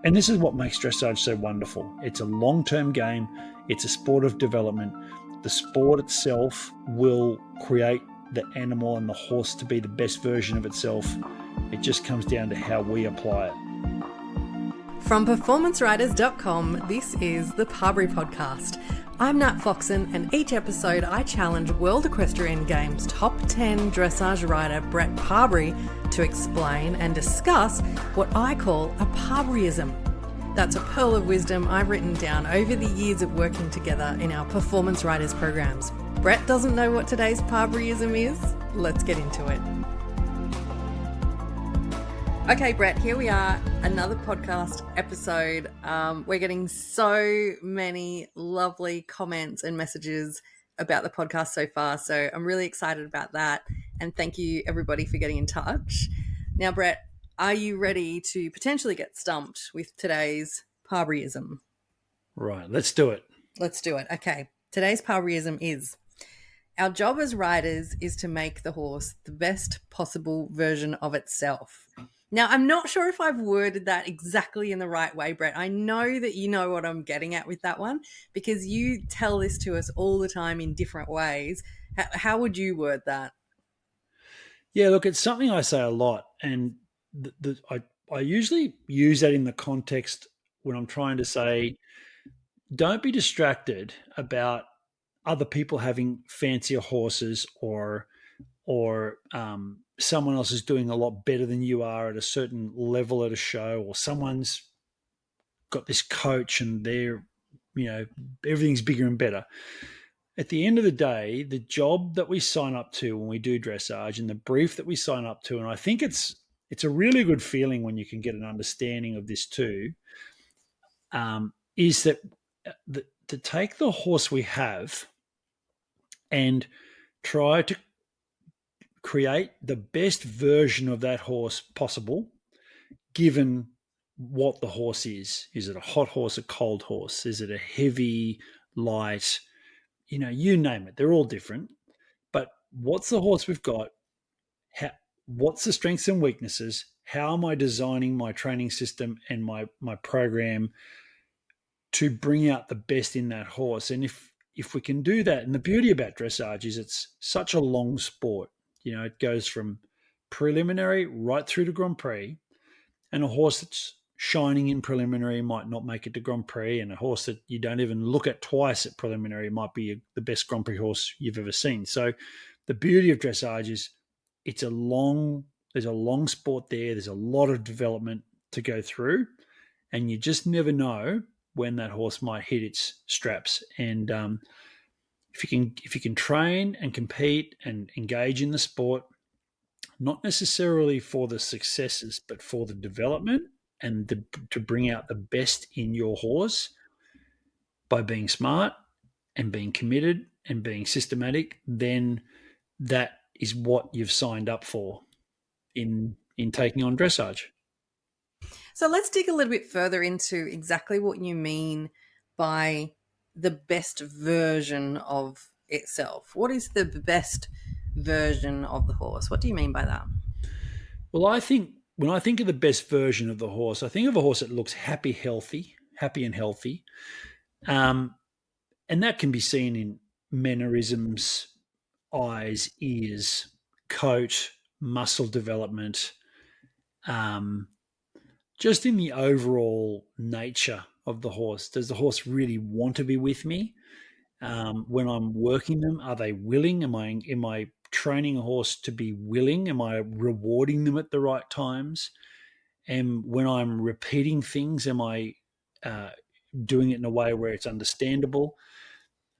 And this is what makes dressage so wonderful. It's a long-term game. It's a sport of development. The sport itself will create the animal and the horse to be the best version of itself. It just comes down to how we apply it. From performanceriders.com, this is the Parbery Podcast. I'm Nat Foxon, and each episode I challenge World Equestrian Games top 10 dressage rider Brett Parbery to explain and discuss what I call a Parberyism. That's a pearl of wisdom I've written down over the years of working together in our Performance Riders programs. Brett doesn't know what today's Parberyism is? Let's get into it. Okay, Brett, here we are, another podcast episode. We're getting so many lovely comments and messages about the podcast so far, so I'm really excited about that. And thank you, everybody, for getting in touch. Now, Brett, are you ready to potentially get stumped with today's Parberyism? Right, let's do it. Let's do it. Okay, today's Parberyism is: our job as riders is to make the horse the best possible version of itself. Now, I'm not sure if I've worded that exactly in the right way, Brett. I know that you know what I'm getting at with that one because you tell this to us all the time in different ways. How would you word that? Yeah, look, it's something I say a lot, and I usually use that in the context when I'm trying to say, don't be distracted about other people having fancier horses or someone else is doing a lot better than you are at a certain level at a show, or someone's got this coach and they're, everything's bigger and better. At the end of the day, the job that we sign up to when we do dressage and the brief that we sign up to, and I think it's a really good feeling when you can get an understanding of this too, is that to take the horse we have and try to create the best version of that horse possible, given what the horse is. Is it a hot horse, a cold horse? Is it a heavy, light? You name it. They're all different. But what's the horse we've got? What's the strengths and weaknesses? How am I designing my training system and my program to bring out the best in that horse? And if we can do that, and the beauty about dressage is it's such a long sport. It goes from preliminary right through to Grand Prix, and a horse that's shining in preliminary might not make it to Grand Prix, and a horse that you don't even look at twice at preliminary might be the best Grand Prix horse you've ever seen. So the beauty of dressage is there's a long sport there. There's a lot of development to go through, and you just never know when that horse might hit its straps. And if you can train and compete and engage in the sport, not necessarily for the successes, but for the development and to bring out the best in your horse by being smart and being committed and being systematic, then that is what you've signed up for in taking on dressage. So let's dig a little bit further into exactly what you mean by the best version of itself. What is the best version of the horse? What do you mean by that? Well, I think when I think of the best version of the horse, I think of a horse that looks happy and healthy. And that can be seen in mannerisms, eyes, ears, coat, muscle development, just in the overall nature of the horse. Does the horse really want to be with me? When I'm working them, are they willing? Am I training a horse to be willing? Am I rewarding them at the right times? And when I'm repeating things, am I doing it in a way where it's understandable?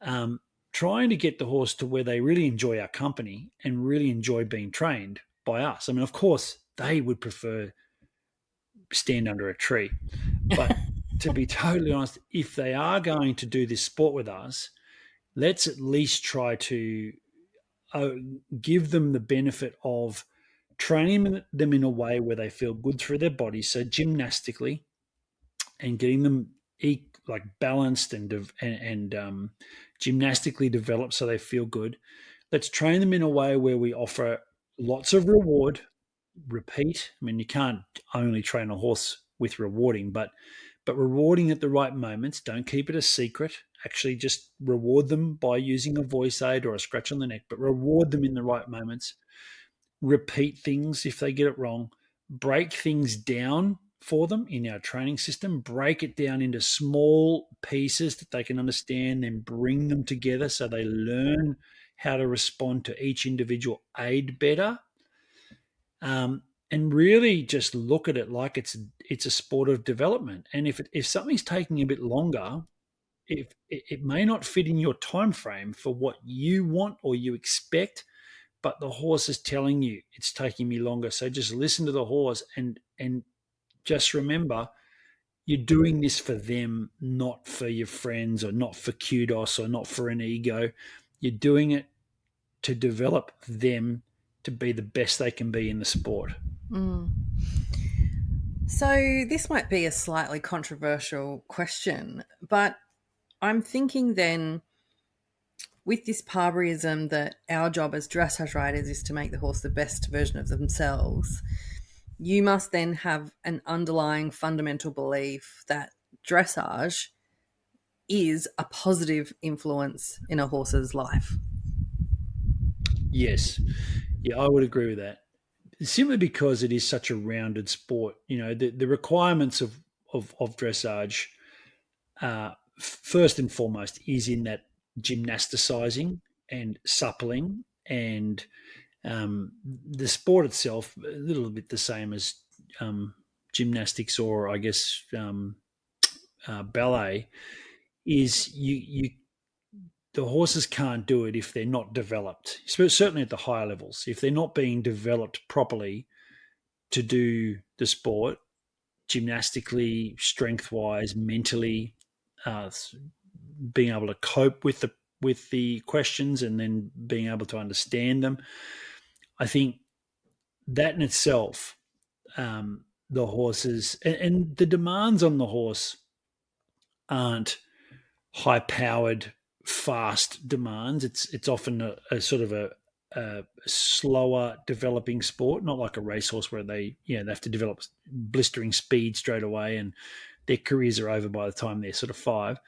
Trying to get the horse to where they really enjoy our company and really enjoy being trained by us. I mean, of course, they would prefer stand under a tree. But to be totally honest, if they are going to do this sport with us, let's at least try to give them the benefit of training them in a way where they feel good through their bodies, so gymnastically, and getting them balanced and gymnastically developed so they feel good. Let's train them in a way where we offer lots of reward, repeat. I mean, you can't only train a horse with rewarding, but rewarding at the right moments. Don't keep it a secret. Actually, just reward them by using a voice aid or a scratch on the neck, but reward them in the right moments. Repeat things if they get it wrong. Break things down for them in our training system. Break it down into small pieces that they can understand, then bring them together so they learn how to respond to each individual aid better. And really just look at it like it's a sport of development. And if something's taking a bit longer, if it may not fit in your time frame for what you want or you expect, but the horse is telling you it's taking me longer. So just listen to the horse and just remember you're doing this for them, not for your friends or not for kudos or not for an ego. You're doing it to develop them to be the best they can be in the sport. So this might be a slightly controversial question, but I'm thinking then with this Parberyism that our job as dressage riders is to make the horse the best version of themselves, you must then have an underlying fundamental belief that dressage is a positive influence in a horse's life. Yes. Yeah, I would agree with that. Simply because it is such a rounded sport. The requirements of dressage, first and foremost, is in that gymnasticizing and suppling, and the sport itself, a little bit the same as gymnastics or I guess ballet, is the horses can't do it if they're not developed, certainly at the higher levels. If they're not being developed properly to do the sport, gymnastically, strength-wise, mentally, being able to cope with the questions and then being able to understand them, I think that in itself, the horses and the demands on the horse aren't high-powered, fast demands. It's often a sort of a slower developing sport, not like a racehorse where they have to develop blistering speed straight away and their careers are over by the time they're sort of 5.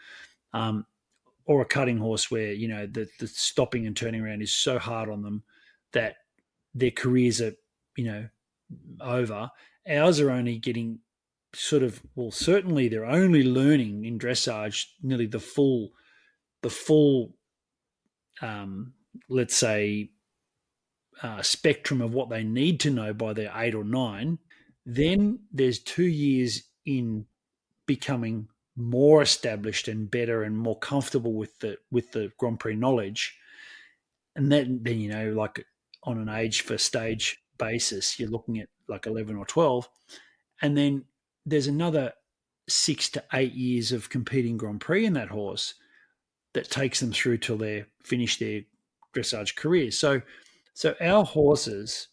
Or a cutting horse where the stopping and turning around is so hard on them that their careers are over. Ours are only getting certainly they're only learning in dressage nearly the full let's say spectrum of what they need to know by their 8 or 9. Then there's 2 years in becoming more established and better and more comfortable with the Grand Prix knowledge, and then like on an age for stage basis, you're looking at like 11 or 12, and then there's another 6 to 8 years of competing Grand Prix in that horse that takes them through till they finish their dressage career. So our horses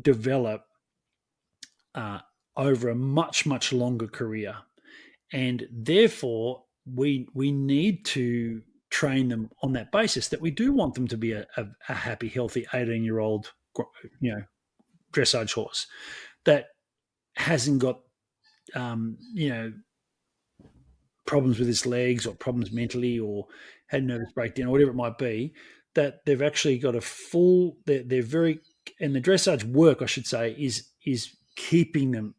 develop over a much, much longer career, and therefore we need to train them on that basis, that we do want them to be a happy, healthy 18-year-old dressage horse that hasn't got problems with his legs or problems mentally or had nervous breakdown or whatever it might be, that they've actually got they're very, and the dressage work, I should say, is keeping them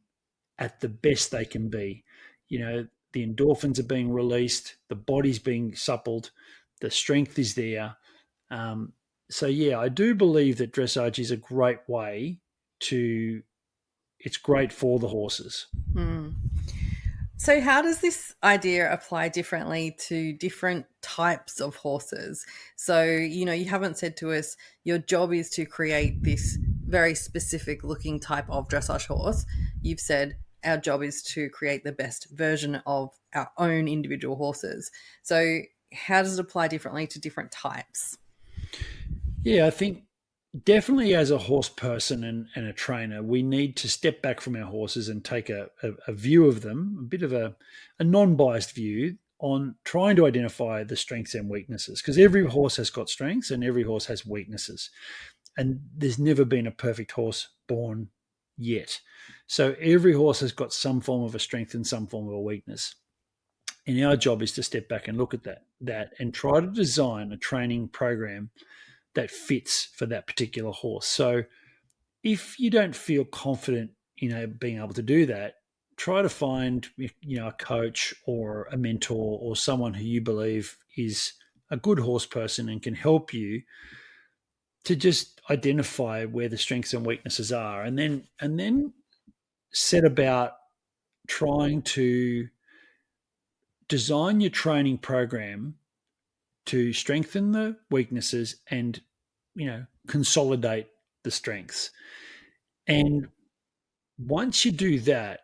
at the best they can be. The endorphins are being released, the body's being suppled, the strength is there. So yeah, I do believe that dressage is a great way it's great for the horses. So how does this idea apply differently to different types of horses? So, you haven't said to us, your job is to create this very specific looking type of dressage horse. You've said our job is to create the best version of our own individual horses. So how does it apply differently to different types? Yeah, I think definitely as a horse person and a trainer, we need to step back from our horses and take a view of them, a bit of a non-biased view on trying to identify the strengths and weaknesses, because every horse has got strengths and every horse has weaknesses. And there's never been a perfect horse born, yet. So every horse has got some form of a strength and some form of a weakness. And our job is to step back and look at that and try to design a training program that fits for that particular horse. So if you don't feel confident, being able to do that, try to find, a coach or a mentor or someone who you believe is a good horse person and can help you to just identify where the strengths and weaknesses are, and then set about trying to design your training program to strengthen the weaknesses and, consolidate the strengths. And once you do that,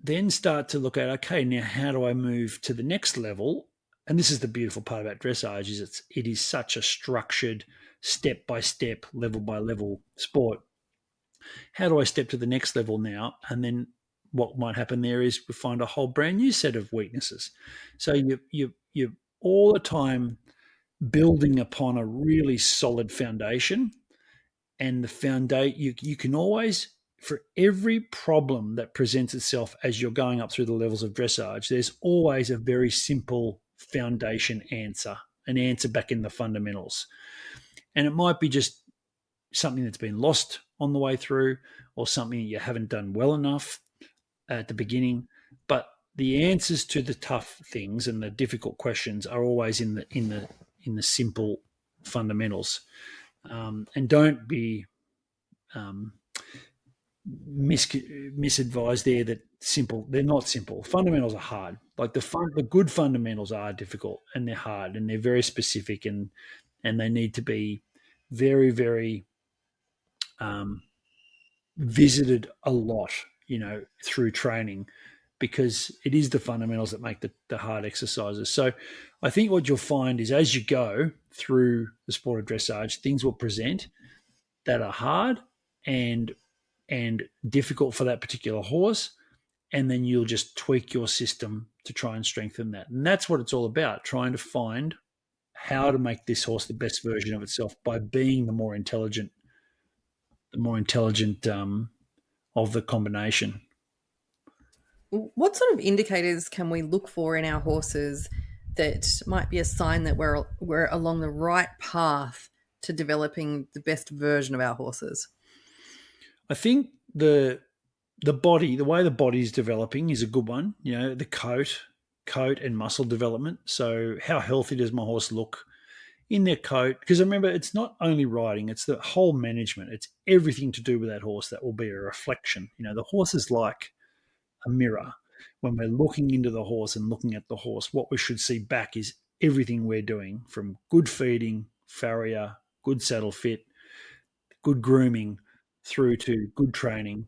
then start to look at, okay, now how do I move to the next level? And this is the beautiful part about dressage, is it is such a structured, step-by-step, level-by-level sport. How do I step to the next level now? And then what might happen there is we find a whole brand new set of weaknesses. So you're all the time building upon a really solid foundation, and the foundation you can always, for every problem that presents itself as you're going up through the levels of dressage, there's always a very simple foundation answer, an answer back in the fundamentals. And it might be just something that's been lost on the way through, or something you haven't done well enough at the beginning. But the answers to the tough things and the difficult questions are always in the simple fundamentals. And don't be misadvised there that simple. They're not simple. Fundamentals are hard. Like the good fundamentals are difficult, and they're hard, and they're very specific, and they need to be very, very visited a lot, through training, because it is the fundamentals that make the hard exercises. So I think what you'll find is, as you go through the sport of dressage, things will present that are hard and difficult for that particular horse, and then you'll just tweak your system to try and strengthen that. And that's what it's all about, trying to find how to make this horse the best version of itself by being the more intelligent of the combination. What sort of indicators can we look for in our horses that might be a sign that we're along the right path to developing the best version of our horses? I think the body, the way the body is developing, is a good one. The coat and muscle development. So how healthy does my horse look in their coat? Because remember, it's not only riding, it's the whole management. It's everything to do with that horse that will be a reflection. The horse is like a mirror. When we're looking into the horse and looking at the horse, what we should see back is everything we're doing, from good feeding, farrier, good saddle fit, good grooming, through to good training.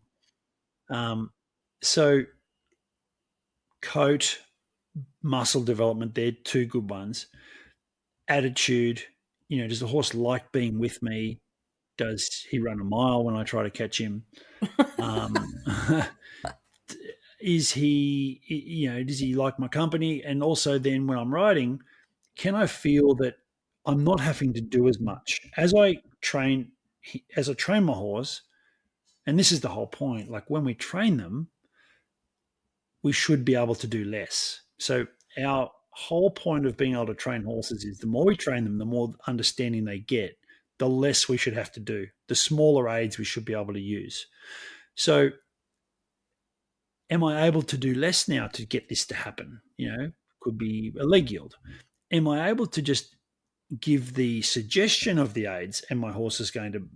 So coat, muscle development, they're two good ones. Attitude, does the horse like being with me? Does he run a mile when I try to catch him? Is he, does he like my company? And also then when I'm riding, can I feel that I'm not having to do as much as I train my horse? And this is the whole point. Like, when we train them, we should be able to do less. So our whole point of being able to train horses is, the more we train them, the more understanding they get, the less we should have to do, the smaller aids we should be able to use. So am I able to do less now to get this to happen? Could be a leg yield. Am I able to just give the suggestion of the aids, and my horse is going to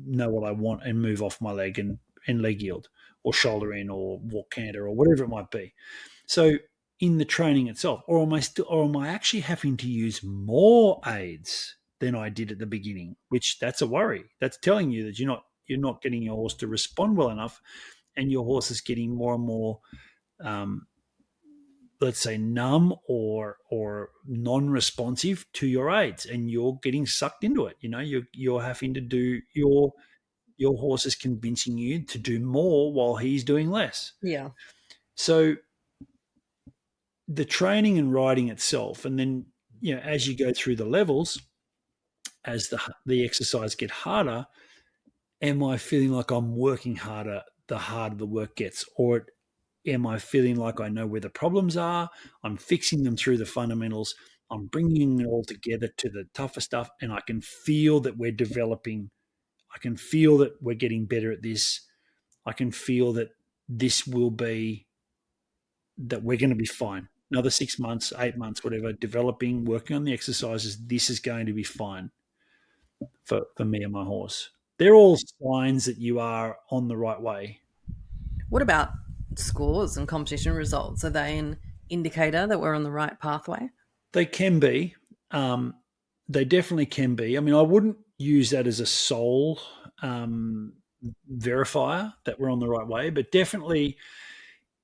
know what I want and move off my leg and leg yield, or shoulder in, or walk canter, or whatever it might be? So in the training itself, or am I actually having to use more aids than I did at the beginning? Which, that's a worry. That's telling you that you're not getting your horse to respond well enough, and your horse is getting more and more, let's say, numb or non-responsive to your aids, and you're getting sucked into it. You're having to do your horse is convincing you to do more while he's doing less. Yeah. So the training and riding itself, and then as you go through the levels, as the exercise get harder, am I feeling like I'm working harder the harder the work gets? Or am I feeling like I know where the problems are? I'm fixing them through the fundamentals. I'm bringing it all together to the tougher stuff, and I can feel that we're developing. I can feel that we're getting better at this. I can feel that this will be, that we're going to be fine. Another 6 months, 8 months, whatever, developing, working on the exercises, this is going to be fine for me and my horse. They're all signs that you are on the right way. What about scores and competition results? Are they an indicator that we're on the right pathway? They can be. They definitely can be. I mean, I wouldn't use that as a sole verifier that we're on the right way, but definitely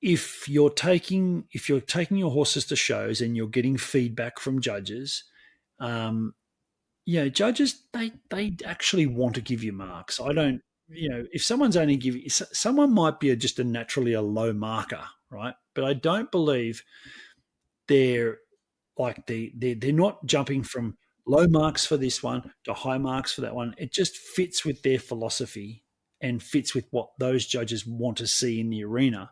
if you're taking your horses to shows and you're getting feedback from judges, judges they actually want to give you marks. I don't, if someone's only giving, someone might be just naturally a low marker, right? But I don't believe they're not jumping from low marks for this one to high marks for that one. It just fits with their philosophy and fits with what those judges want to see in the arena.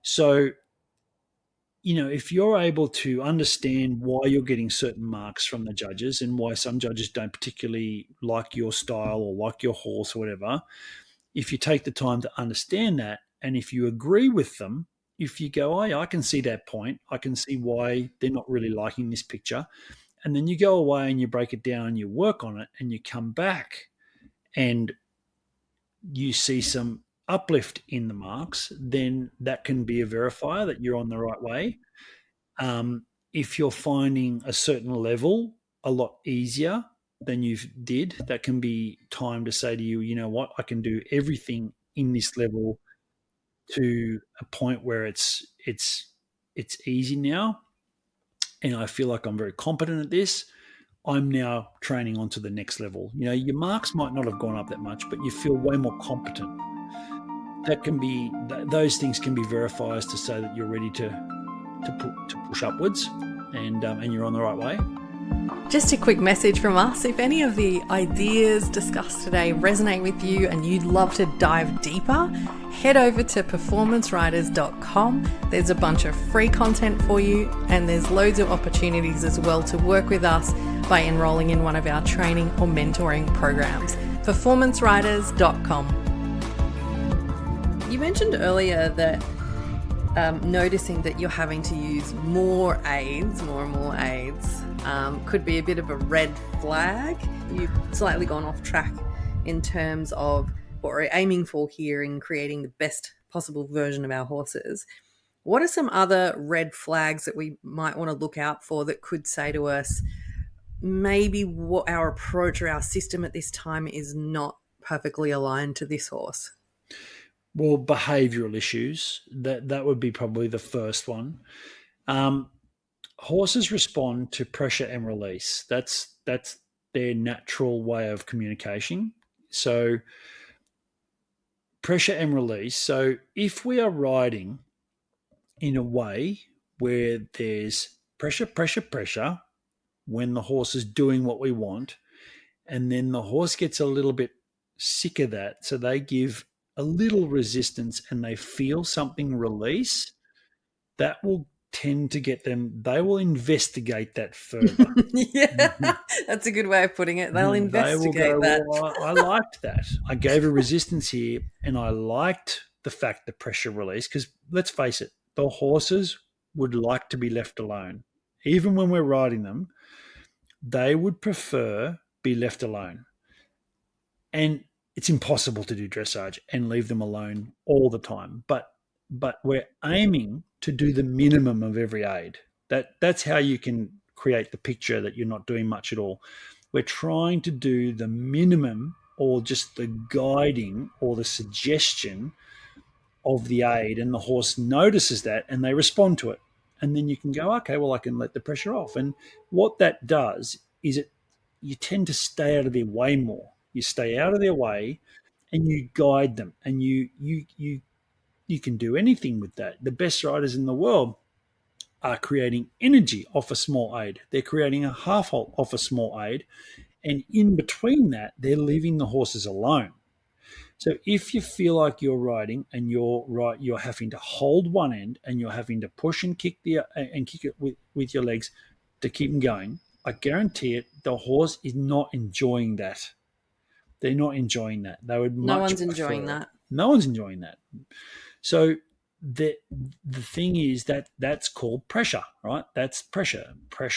So, if you're able to understand why you're getting certain marks from the judges and why some judges don't particularly like your style or like your horse or whatever, if you take the time to understand that, and if you agree with them, if you go, oh, yeah, I can see that point, I can see why they're not really liking this picture, and then you go away and you break it down and you work on it and you come back and you see some uplift in the marks, then that can be a verifier that you're on the right way. If you're finding a certain level a lot easier than you did, that can be time to say to you, you know what, I can do everything in this level to a point where it's easy now, and I feel like I'm very competent at this. I'm now training on to the next level. Your marks might not have gone up that much, but you feel way more competent. That can be, those things can be verifiers to say that you're ready to push upwards, and you're on the right way. Just a quick message from us. If any of the ideas discussed today resonate with you and you'd love to dive deeper, head over to performanceriders.com. There's a bunch of free content for you, and there's loads of opportunities as well to work with us by enrolling in one of our training or mentoring programs. performanceriders.com. You mentioned earlier that noticing that you're having to use more and more aids, could be a bit of a red flag. You've slightly gone off track in terms of what we're aiming for here in creating the best possible version of our horses. What are some other red flags that we might want to look out for that could say to us, maybe what our approach or our system at this time is not perfectly aligned to this horse? Well, behavioural issues, that would be probably the first one. Horses respond to pressure and release. That's their natural way of communication. So pressure and release. So if we are riding in a way where there's pressure, when the horse is doing what we want, and then the horse gets a little bit sick of that, so they give a little resistance and they feel something release, that will tend to get them, they will investigate that further. Yeah, that's a good way of putting it. They'll investigate they will go, that. Well, I liked that. I gave a resistance here, and I liked the fact the pressure release, because let's face it, the horses would like to be left alone. Even when we're riding them, they would prefer be left alone. And it's impossible to do dressage and leave them alone all the time. But we're aiming to do the minimum of every aid. That's how you can create the picture that you're not doing much at all. We're trying to do the minimum, or just the guiding or the suggestion of the aid, and the horse notices that and they respond to it. And then you can go, okay, well, I can let the pressure off. And what that does is you tend to stay out of their way more. You stay out of their way and you guide them, and you can do anything with that. The best riders in the world are creating energy off a small aid. They're creating a half halt off a small aid. And in between that, they're leaving the horses alone. So if you feel like you're riding and you're having to hold one end and you're having to push and kick it with your legs to keep them going, I guarantee it, the horse is not enjoying that. They're not enjoying that. They would No much one's enjoying prefer it. that. No one's enjoying that. So the thing is that's called pressure, right? That's pressure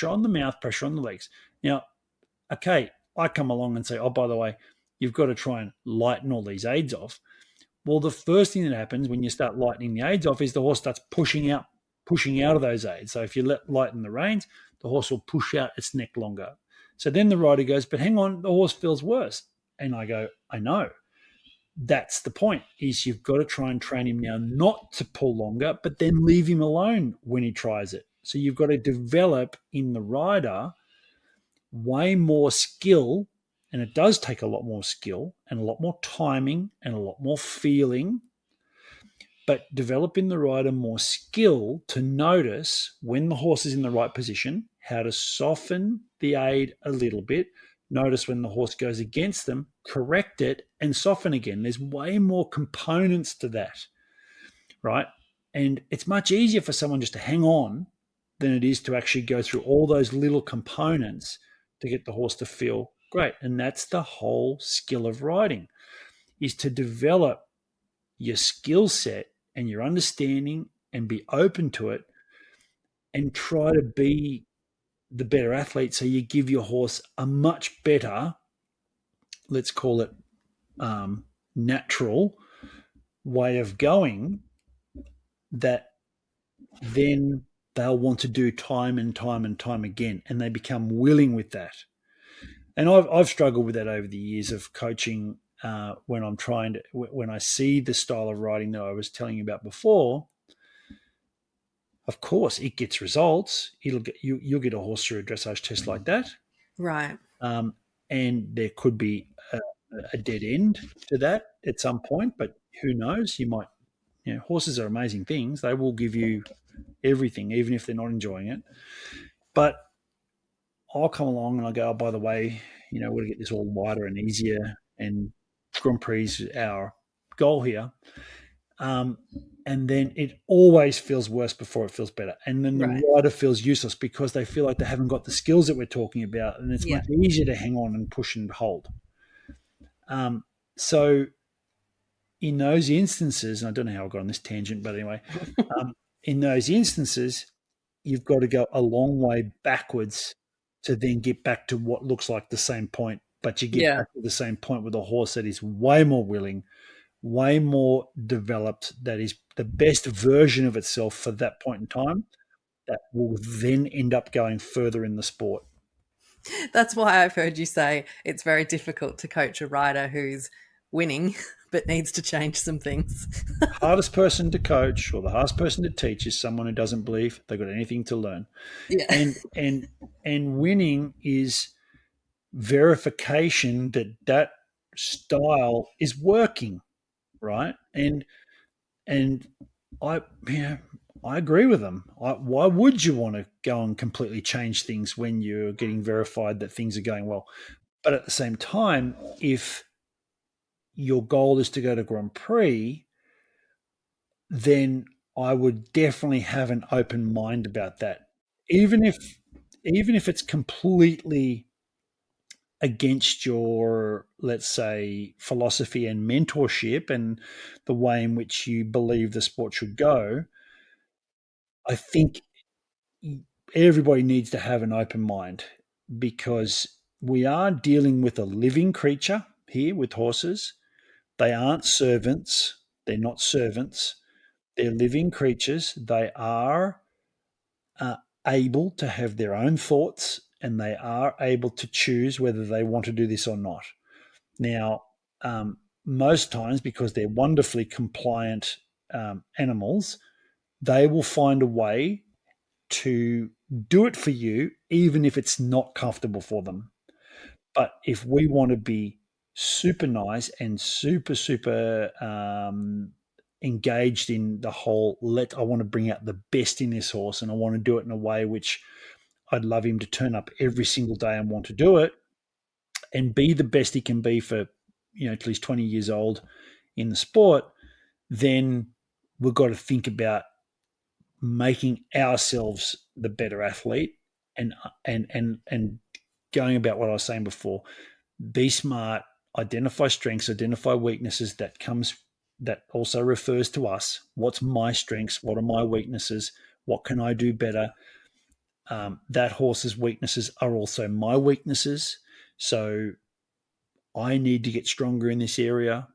on the mouth, pressure on the legs. Now, okay, I come along and say, oh, by the way, you've got to try and lighten all these aids off. Well, the first thing that happens when you start lightening the aids off is the horse starts pushing out of those aids. So if you lighten the reins, the horse will push out its neck longer. So then the rider goes, but hang on, the horse feels worse. And I go, I know. That's the point, is you've got to try and train him now not to pull longer, but then leave him alone when he tries it. So you've got to develop in the rider way more skill, and it does take a lot more skill and a lot more timing and a lot more feeling, but develop in the rider more skill to notice when the horse is in the right position, how to soften the aid a little bit, notice when the horse goes against them, correct it, and soften again. There's way more components to that, right? And it's much easier for someone just to hang on than it is to actually go through all those little components to get the horse to feel great. And that's the whole skill of riding, is to develop your skill set and your understanding and be open to it and try to be the better athlete, so you give your horse a much better, let's call it natural way of going, that then they'll want to do time and time and time again, and they become willing with that. And I've struggled with that over the years of coaching when I see the style of riding that I was telling you about before. Of course, it gets results. You'll get a horse through a dressage test like that, Right. and there could be a dead end to that at some point. But who knows? Horses are amazing things. They will give you everything, even if they're not enjoying it. But I'll come along and I go, oh, by the way, we're going to get this all wider and easier, and Grand Prix is our goal here. And then it always feels worse before it feels better. And then the rider feels useless because they feel like they haven't got the skills that we're talking about. And it's much easier to hang on and push and hold. So in those instances, and I don't know how I got on this tangent, but anyway, in those instances, you've got to go a long way backwards to then get back to what looks like the same point. But you get back to the same point with a horse that is way more willing, way more developed, that is the best version of itself for that point in time, that will then end up going further in the sport. That's why I've heard you say it's very difficult to coach a rider who's winning but needs to change some things. Hardest person to coach, or the hardest person to teach, is someone who doesn't believe they've got anything to learn. Yeah. And winning is verification that style is working. Right. And I agree with them. Why would you want to go and completely change things when you're getting verified that things are going well? But at the same time, if your goal is to go to Grand Prix, then I would definitely have an open mind about that. Even if it's completely against your, let's say, philosophy and mentorship and the way in which you believe the sport should go, I think everybody needs to have an open mind, because we are dealing with a living creature here with horses. They aren't servants. They're not servants. They're living creatures. They are able to have their own thoughts, and they are able to choose whether they want to do this or not. Now, most times, because they're wonderfully compliant animals, they will find a way to do it for you, even if it's not comfortable for them. But if we want to be super nice and super engaged in the whole, I want to bring out the best in this horse, and I want to do it in a way which I'd love him to turn up every single day and want to do it and be the best he can be for till he's 20 years old in the sport, then we've got to think about making ourselves the better athlete and going about what I was saying before. Be smart, identify strengths, identify weaknesses. That also refers to us. What's my strengths? What are my weaknesses? What can I do better? That horse's weaknesses are also my weaknesses. So I need to get stronger in this area.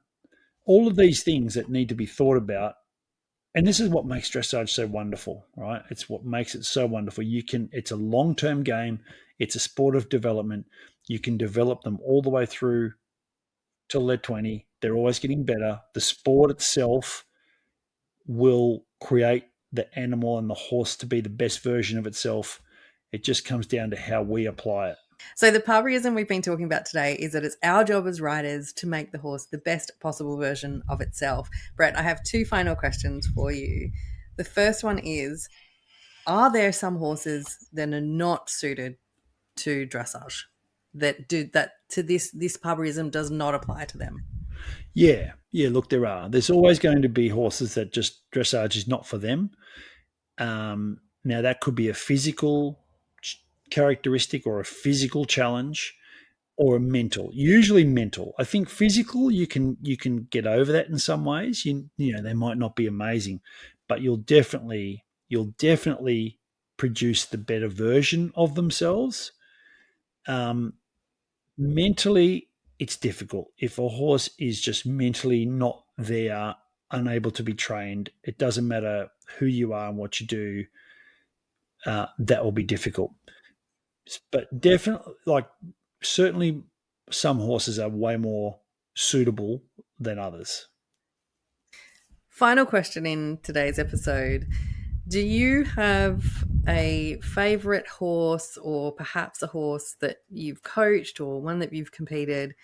All of these things that need to be thought about. And this is what makes dressage so wonderful, right? It's what makes it so wonderful. It's a long-term game. It's a sport of development. You can develop them all the way through till they're 20. They're always getting better. The sport itself will create the animal and the horse to be the best version of itself. It just comes down to how we apply it. So the Parberyism we've been talking about today is that it's our job as riders to make the horse the best possible version of itself. Brett, I have 2 final questions for you. The first one is, are there some horses that are not suited to dressage, that this Parberyism does not apply to them? Yeah, look, there are. There's always going to be horses that just dressage is not for them. Now, that could be a physical characteristic or a physical challenge or a mental, usually mental. I think physical, you can get over that in some ways. They might not be amazing, but you'll definitely produce the better version of themselves. Mentally, it's difficult. If a horse is just mentally not there, unable to be trained, it doesn't matter who you are and what you do, that will be difficult. But definitely, certainly some horses are way more suitable than others. Final question in today's episode. Do you have a favorite horse, or perhaps a horse that you've coached or one that you've competed,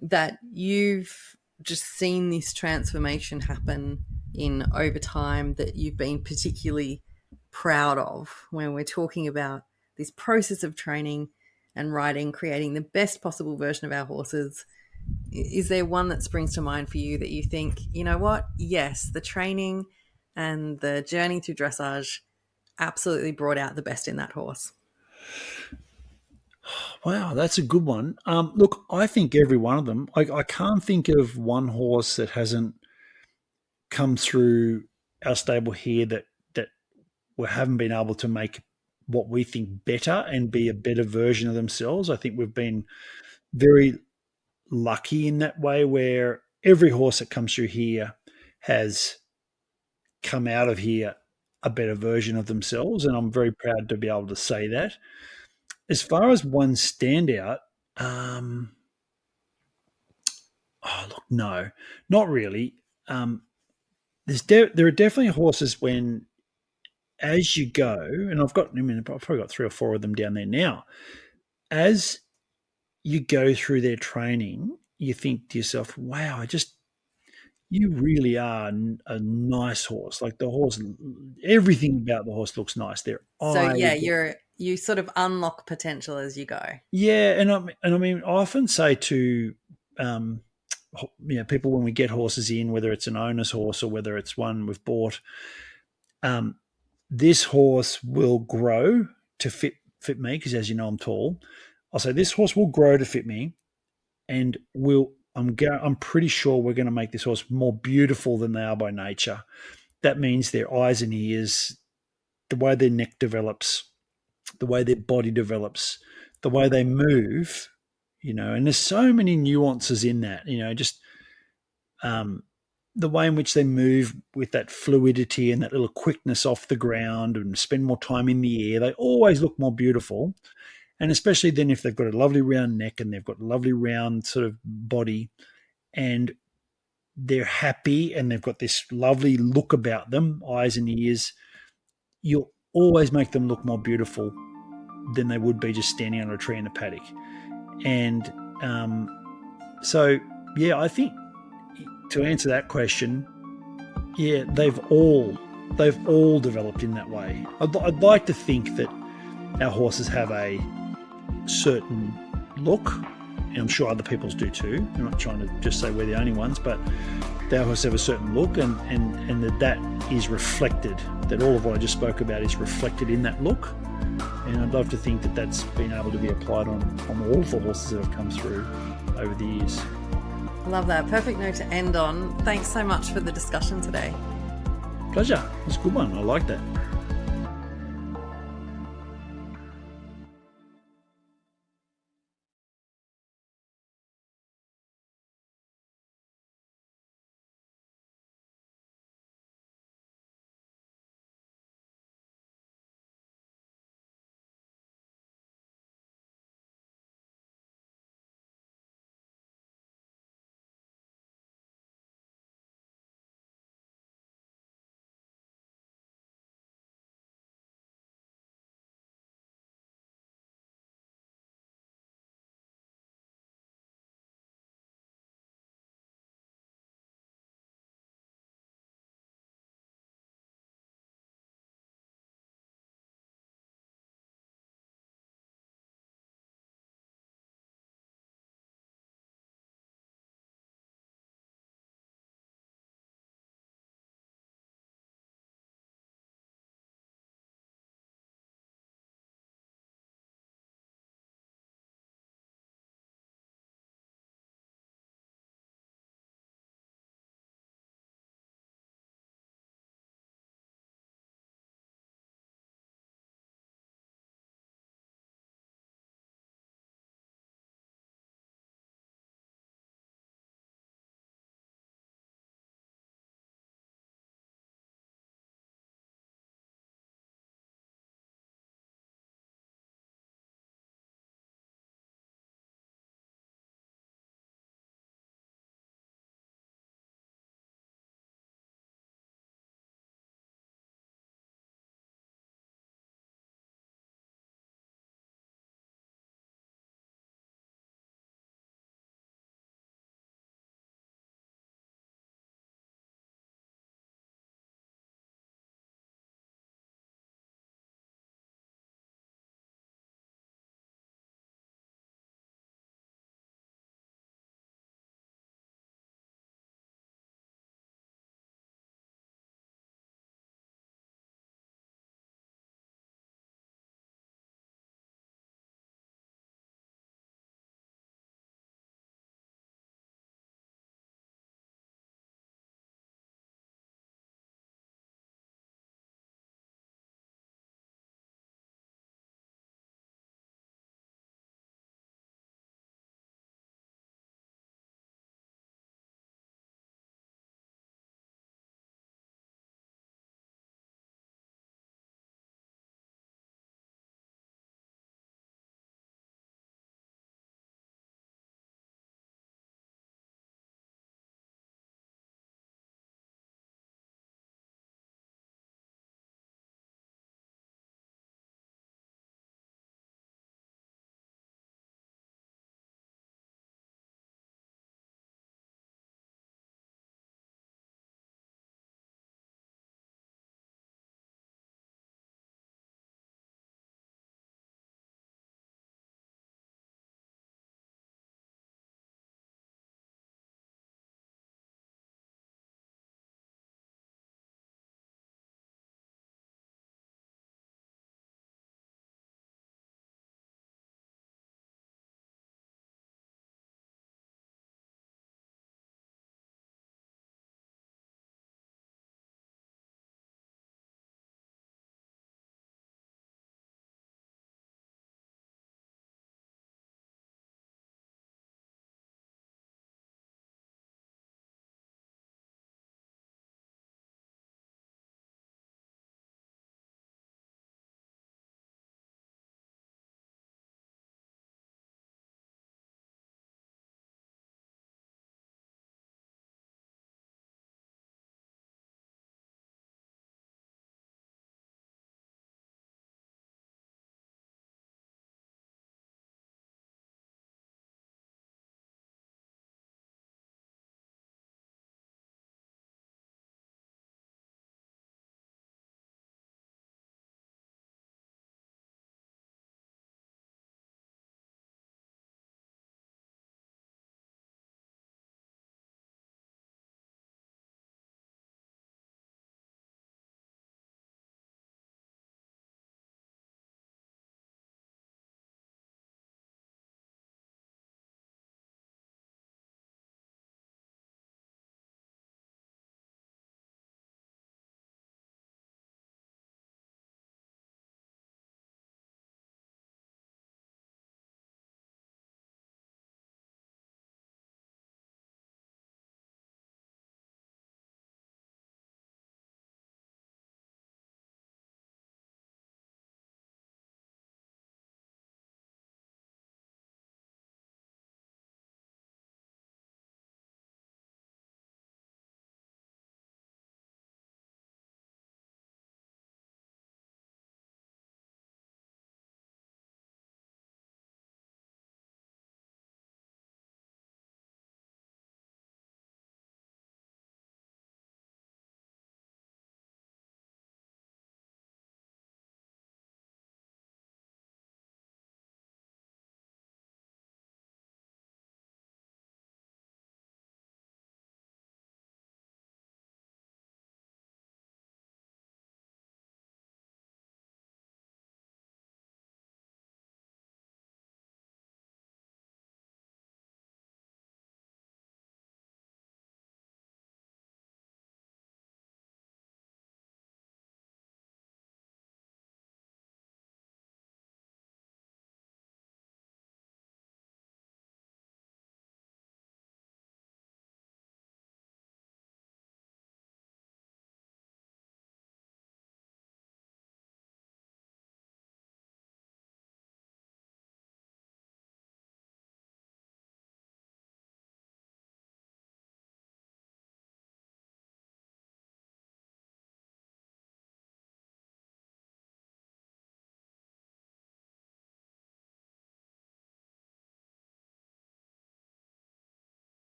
that you've just seen this transformation happen in over time, that you've been particularly proud of when we're talking about this process of training and riding, creating the best possible version of our horses? Is there one that springs to mind for you that you think, you know what? Yes, the training and the journey through dressage absolutely brought out the best in that horse. Wow, that's a good one. Look, I think every one of them. I can't think of one horse that hasn't come through our stable here that we haven't been able to make what we think better and be a better version of themselves. I think we've been very lucky in that way, where every horse that comes through here has come out of here a better version of themselves, and I'm very proud to be able to say that. As far as one standout, no, not really. There are definitely horses when, as you go, and I've probably got 3 or 4 of them down there now. As you go through their training, you think to yourself, wow, you really are a nice horse. Like the horse, everything about the horse looks nice. You sort of unlock potential as you go. Yeah, and I mean, I often say to people when we get horses in, whether it's an owner's horse or whether it's one we've bought, this horse will grow to fit me, because as you know, I'm tall. I'll say this horse will grow to fit me, and I'm pretty sure we're going to make this horse more beautiful than they are by nature. That means their eyes and ears, the way their neck develops, the way their body develops, the way they move, and there's so many nuances in that, just the way in which they move with that fluidity and that little quickness off the ground and spend more time in the air. They always look more beautiful. And especially then if they've got a lovely round neck and they've got a lovely round sort of body and they're happy and they've got this lovely look about them, eyes and ears, you'll always make them look more beautiful than they would be just standing under a tree in a paddock. And I think to answer that question, they've all developed in that way. I'd like to think that our horses have a certain look and I'm sure other people's do too. I'm not trying to just say we're the only ones, but they always have a certain look, and that is reflected, that all of what I just spoke about is reflected in that look. And I'd love to think that that's been able to be applied on all of the horses that have come through over the years. Love that. Perfect note to end on. Thanks so much for the discussion today. Pleasure. It's a good one. I like that.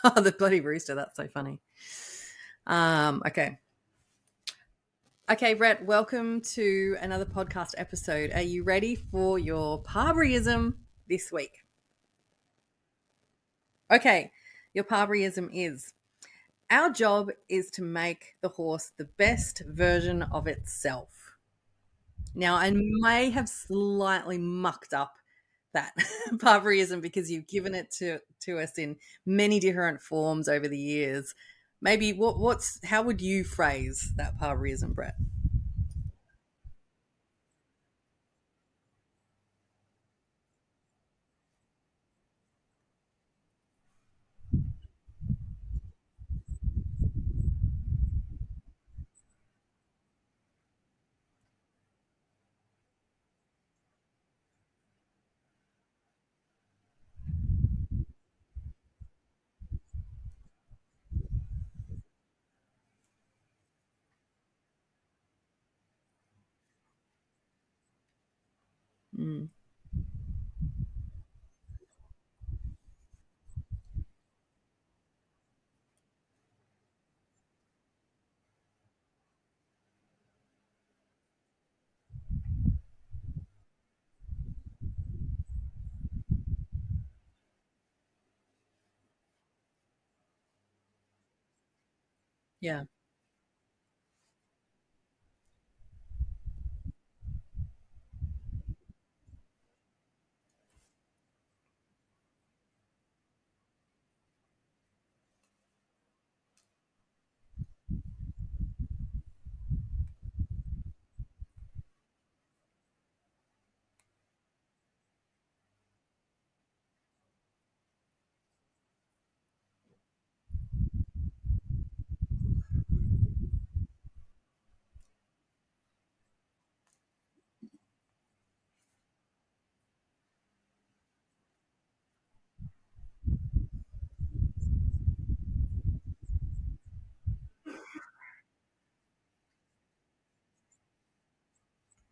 Oh, the bloody rooster. That's so funny. Okay. Okay, Brett, welcome to another podcast episode. Are you ready for your Parberyism this week? Okay, your Parberyism is our job is to make the horse the best version of itself. Now, I may have slightly mucked up that Parberyism because you've given it to us in many different forms over the years. Maybe what's how would you phrase that Parberyism, Brett? Mm, yeah.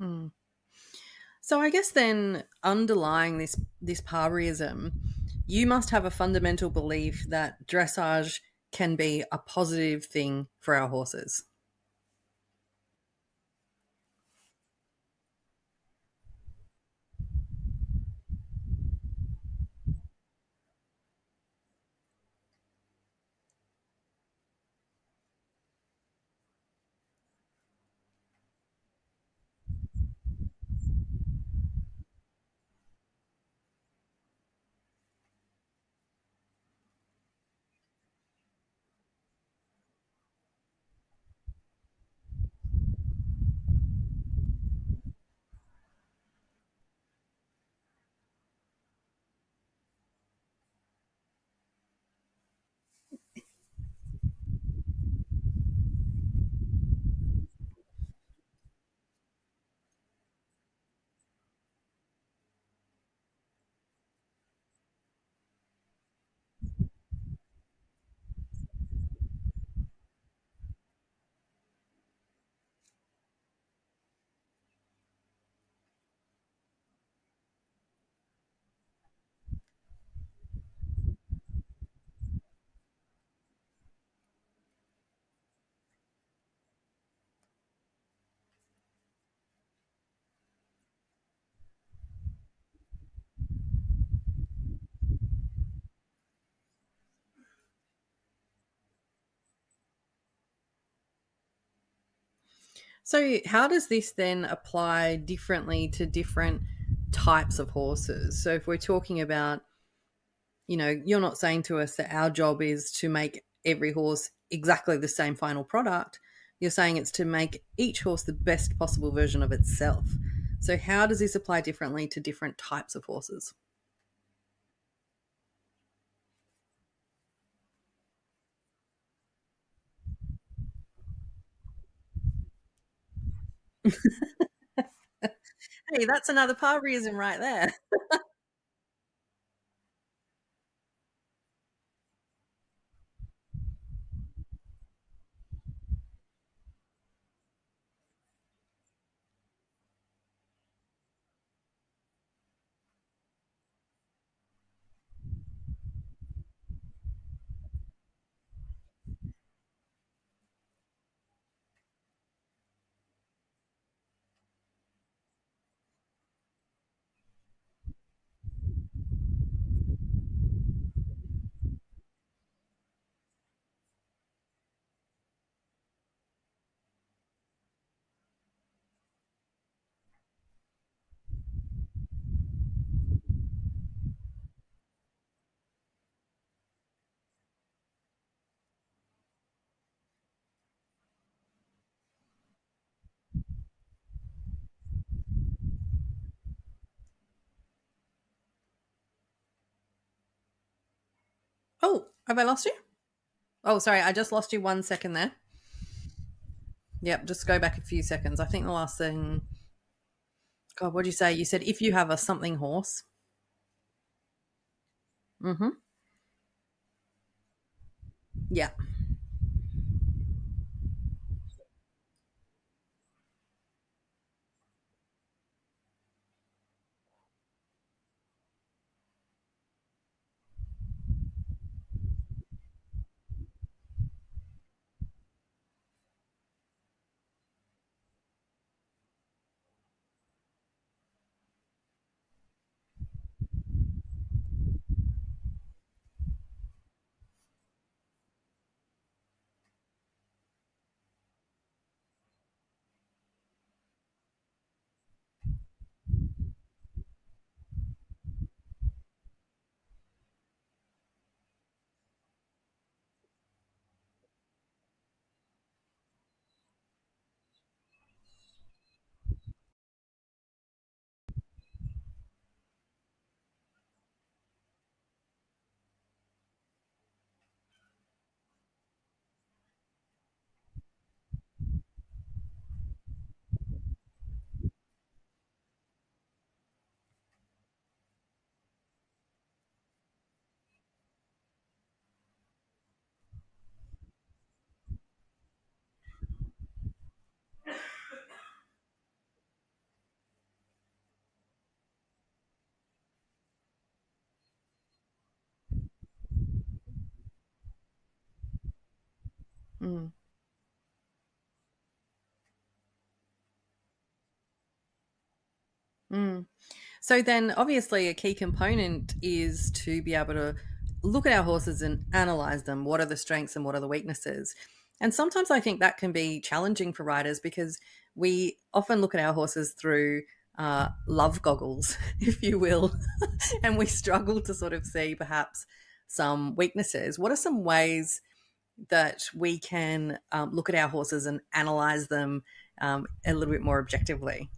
Mm. So I guess then underlying this Parberyism, you must have a fundamental belief that dressage can be a positive thing for our horses. So how does this then apply differently to different types of horses? So if we're talking about, you're not saying to us that our job is to make every horse exactly the same final product. You're saying it's to make each horse the best possible version of itself. So how does this apply differently to different types of horses? Hey, that's another Parverism right there. Oh, have I lost you? Oh, sorry, I just lost you 1 second there. Yep, just go back a few seconds. I think the last thing. God, what did you say? You said if you have a something horse. Mm-hmm. Yeah. Mm. Mm. So then, obviously, a key component is to be able to look at our horses and analyze them. What are the strengths and what are the weaknesses? And sometimes I think that can be challenging for riders because we often look at our horses through love goggles, if you will, and we struggle to sort of see perhaps some weaknesses. What are some ways that we can look at our horses and analyze them a little bit more objectively?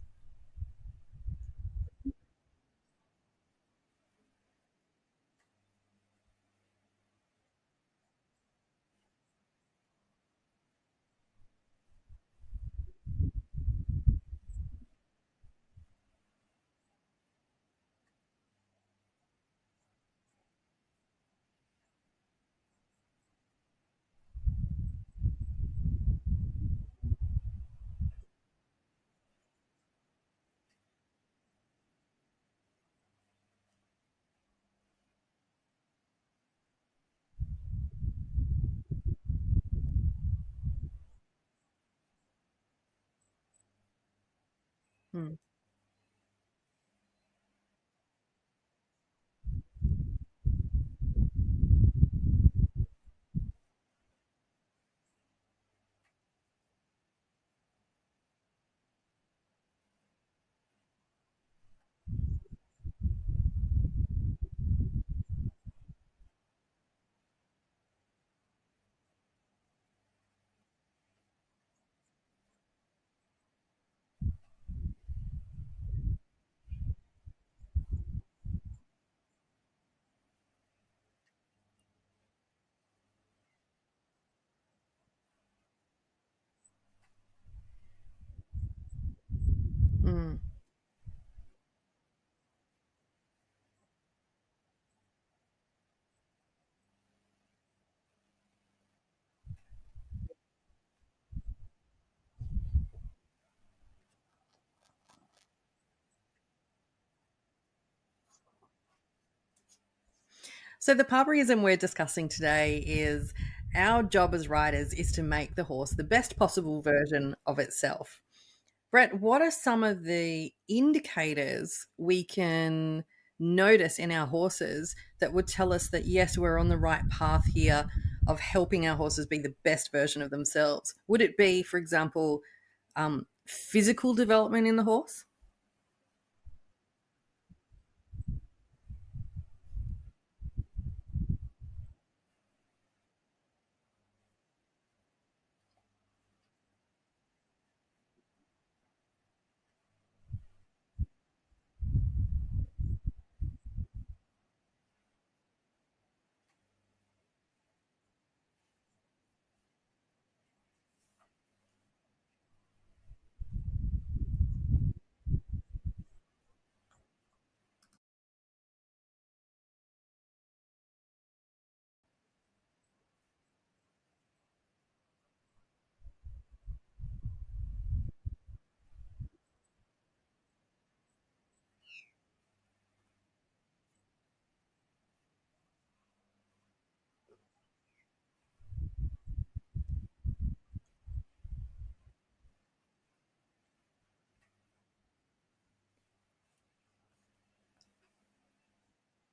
Mm. Mm. So the Parberyism we're discussing today is our job as riders is to make the horse the best possible version of itself. Brett, what are some of the indicators we can notice in our horses that would tell us that yes, we're on the right path here of helping our horses be the best version of themselves? Would it be, for example, physical development in the horse?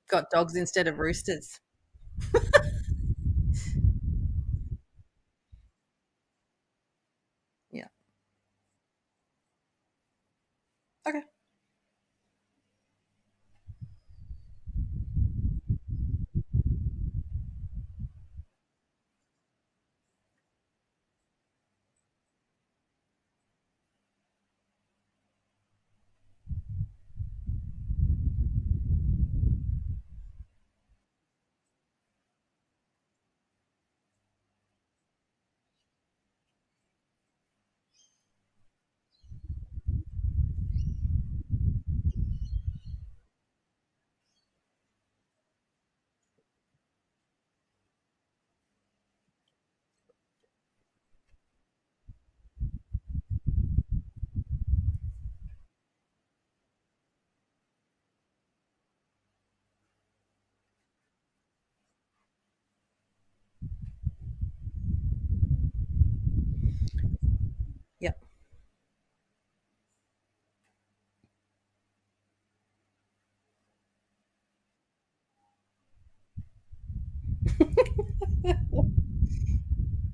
Got dogs instead of roosters. Yeah. Okay. Yeah.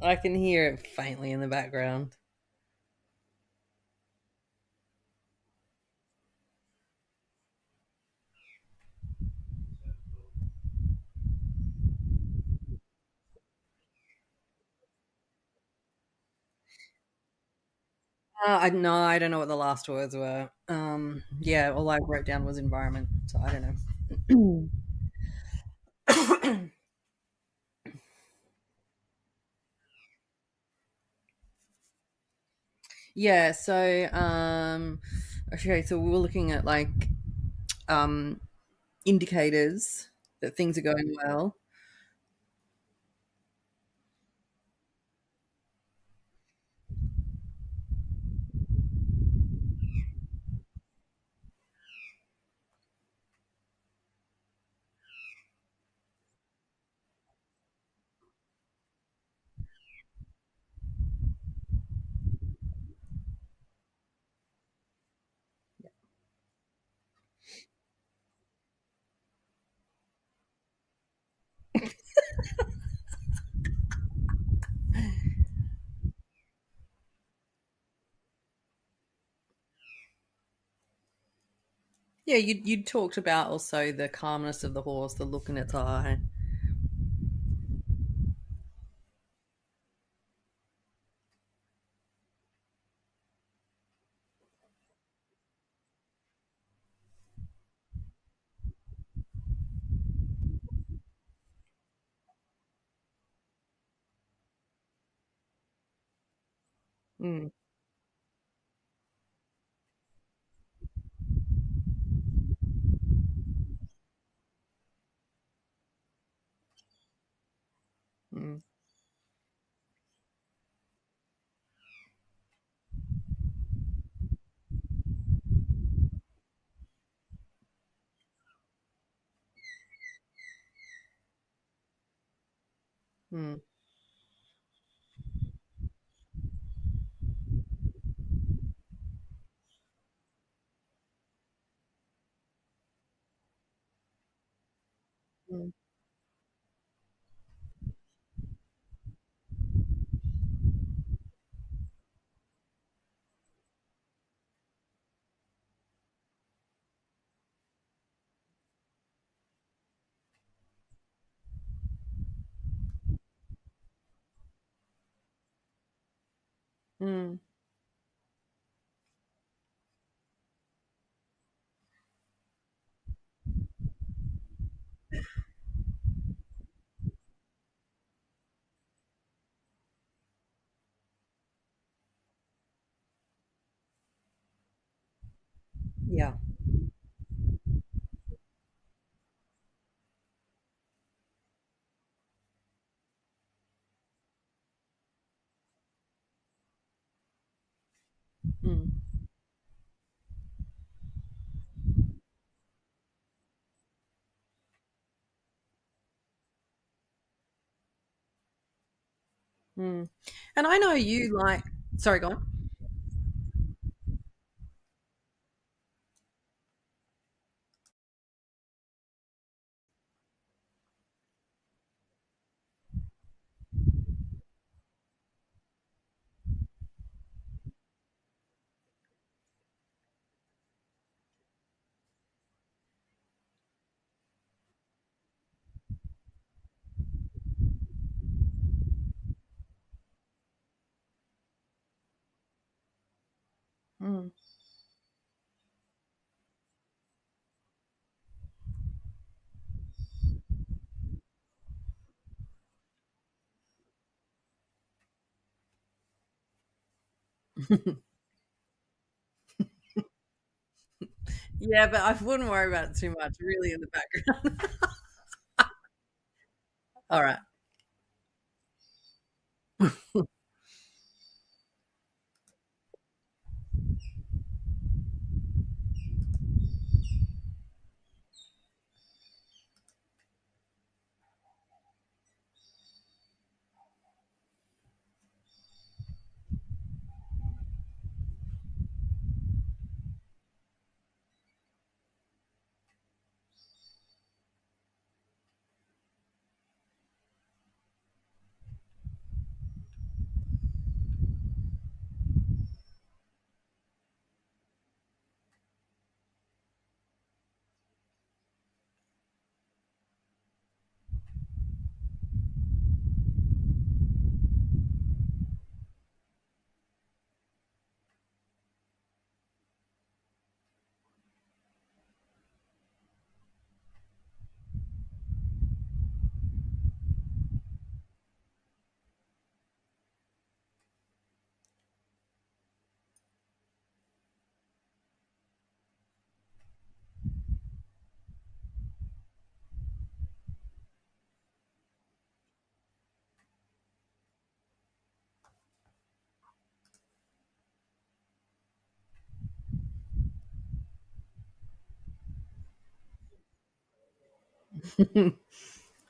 I can hear it faintly in the background. I no, I don't know what the last words were. Yeah, all I wrote down was environment, so I don't know. Yeah, so okay, so we were looking at like um indicators that things are going well. Yeah, you talked about also the calmness of the horse, the look in its eye. Mm, mm, mm, mm, mm, yeah. Mm, mm. And I know you like. Sorry, go on. Mm. Yeah, but I wouldn't worry about it too much, really, in the background. All right.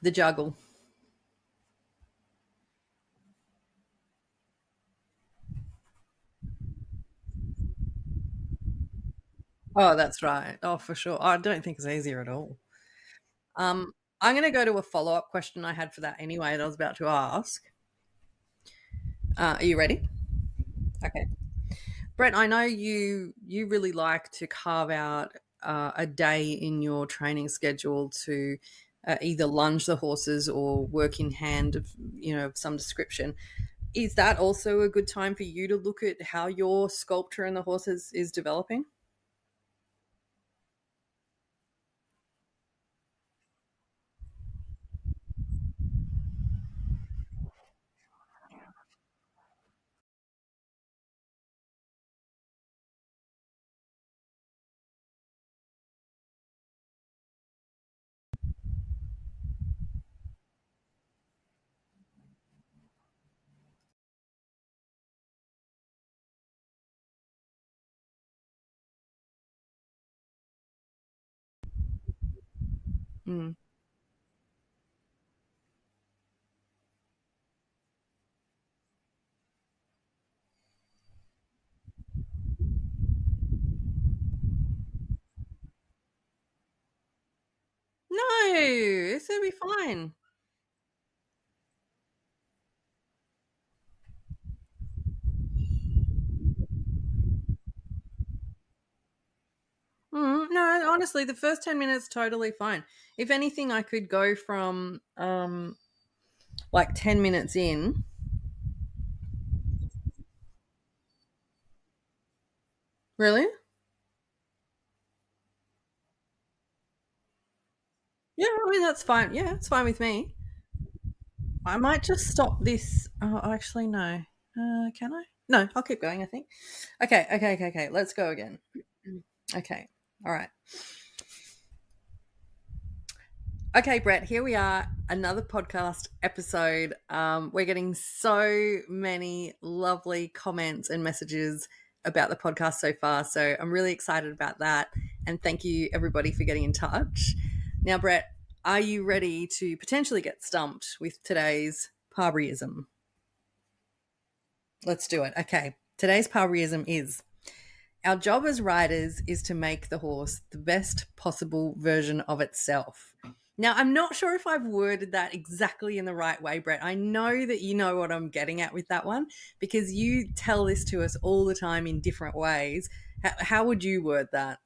The juggle. Oh, that's right. Oh, for sure. I don't think it's easier at all. Um, I'm going to go to a follow-up question I had for that anyway that I was about to ask. Are you ready? Okay. Brett, I know you really like to carve out a day in your training schedule to either lunge the horses or work in hand of of some description. Is that also a good time for you to look at how your sculpture and the horses is developing? Mm. No, it's gonna be fine. No, honestly, the first 10 minutes totally fine. If anything, I could go from like 10 minutes in. Really? Yeah, I mean that's fine. Yeah, it's fine with me. I might just stop this. Oh, actually, no. Can I? No, I'll keep going. I think. Okay. Let's go again. Okay. All right. Okay, Brett, here we are, another podcast episode. We're getting so many lovely comments and messages about the podcast so far. So I'm really excited about that. And thank you, everybody, for getting in touch. Now, Brett, are you ready to potentially get stumped with today's Parberyism? Let's do it. Okay. Today's Parberyism is: our job as riders is to make the horse the best possible version of itself. Now, I'm not sure if I've worded that exactly in the right way, Brett. I know that you know what I'm getting at with that one because you tell this to us all the time in different ways. How would you word that?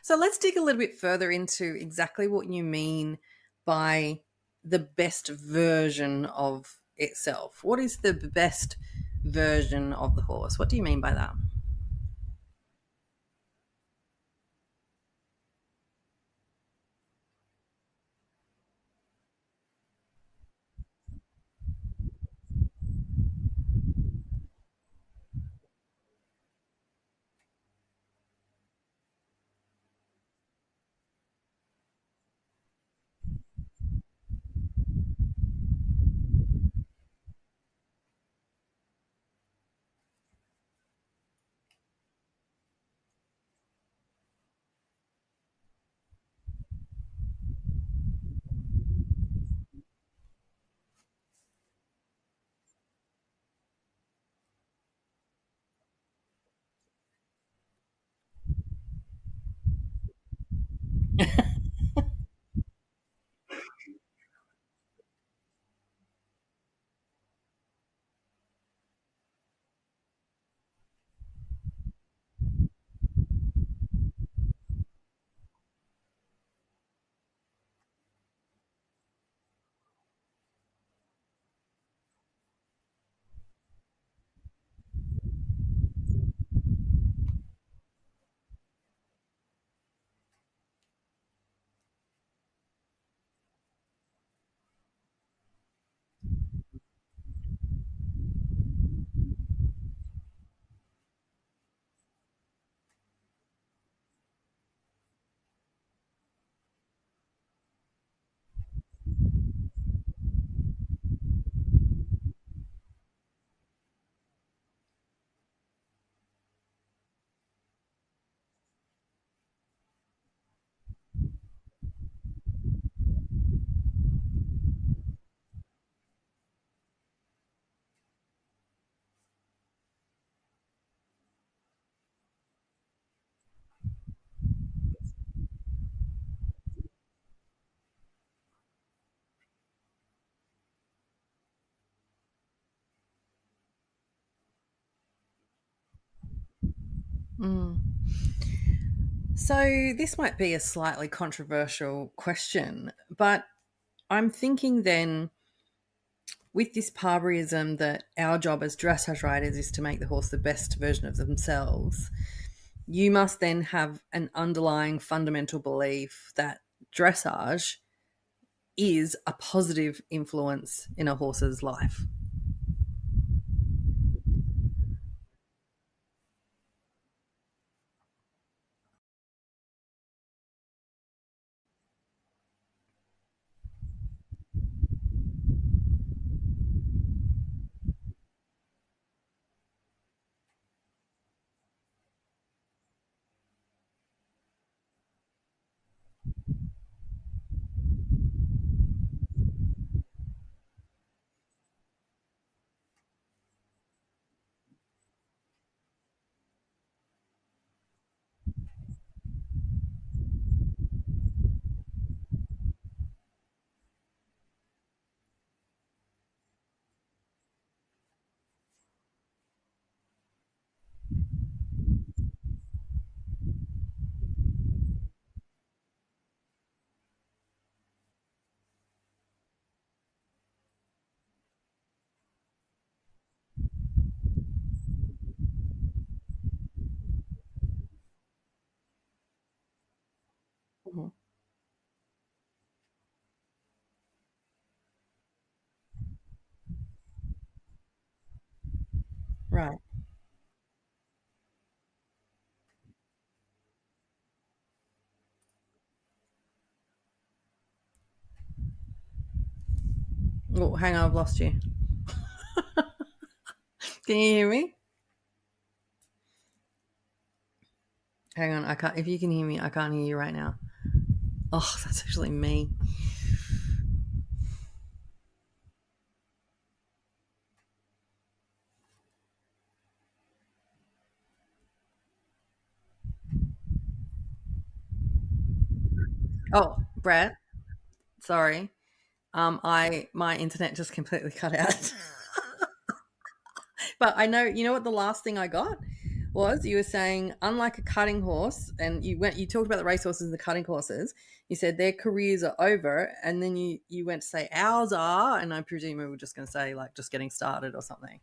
So let's dig a little bit further into exactly what you mean by the best version of itself. What is the best version of the horse? What do you mean by that? Mm. So this might be a slightly controversial question, but I'm thinking then with this Parberyism that our job as dressage riders is to make the horse the best version of themselves, you must then have an underlying fundamental belief that dressage is a positive influence in a horse's life. Mhm. Right. Oh, hang on, I've lost you. Can you hear me? Hang on, I can't. If you can hear me, I can't hear you right now. Oh, that's actually me. Oh, Brett, sorry. I my internet just completely cut out. But I know, you know what the last thing I got was you were saying, unlike a cutting horse, and you talked about the racehorses and the cutting horses. You said their careers are over, and then you went to say ours are, and I presume we were just going to say like just getting started or something.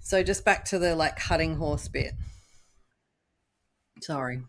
So just back to the like cutting horse bit. Sorry.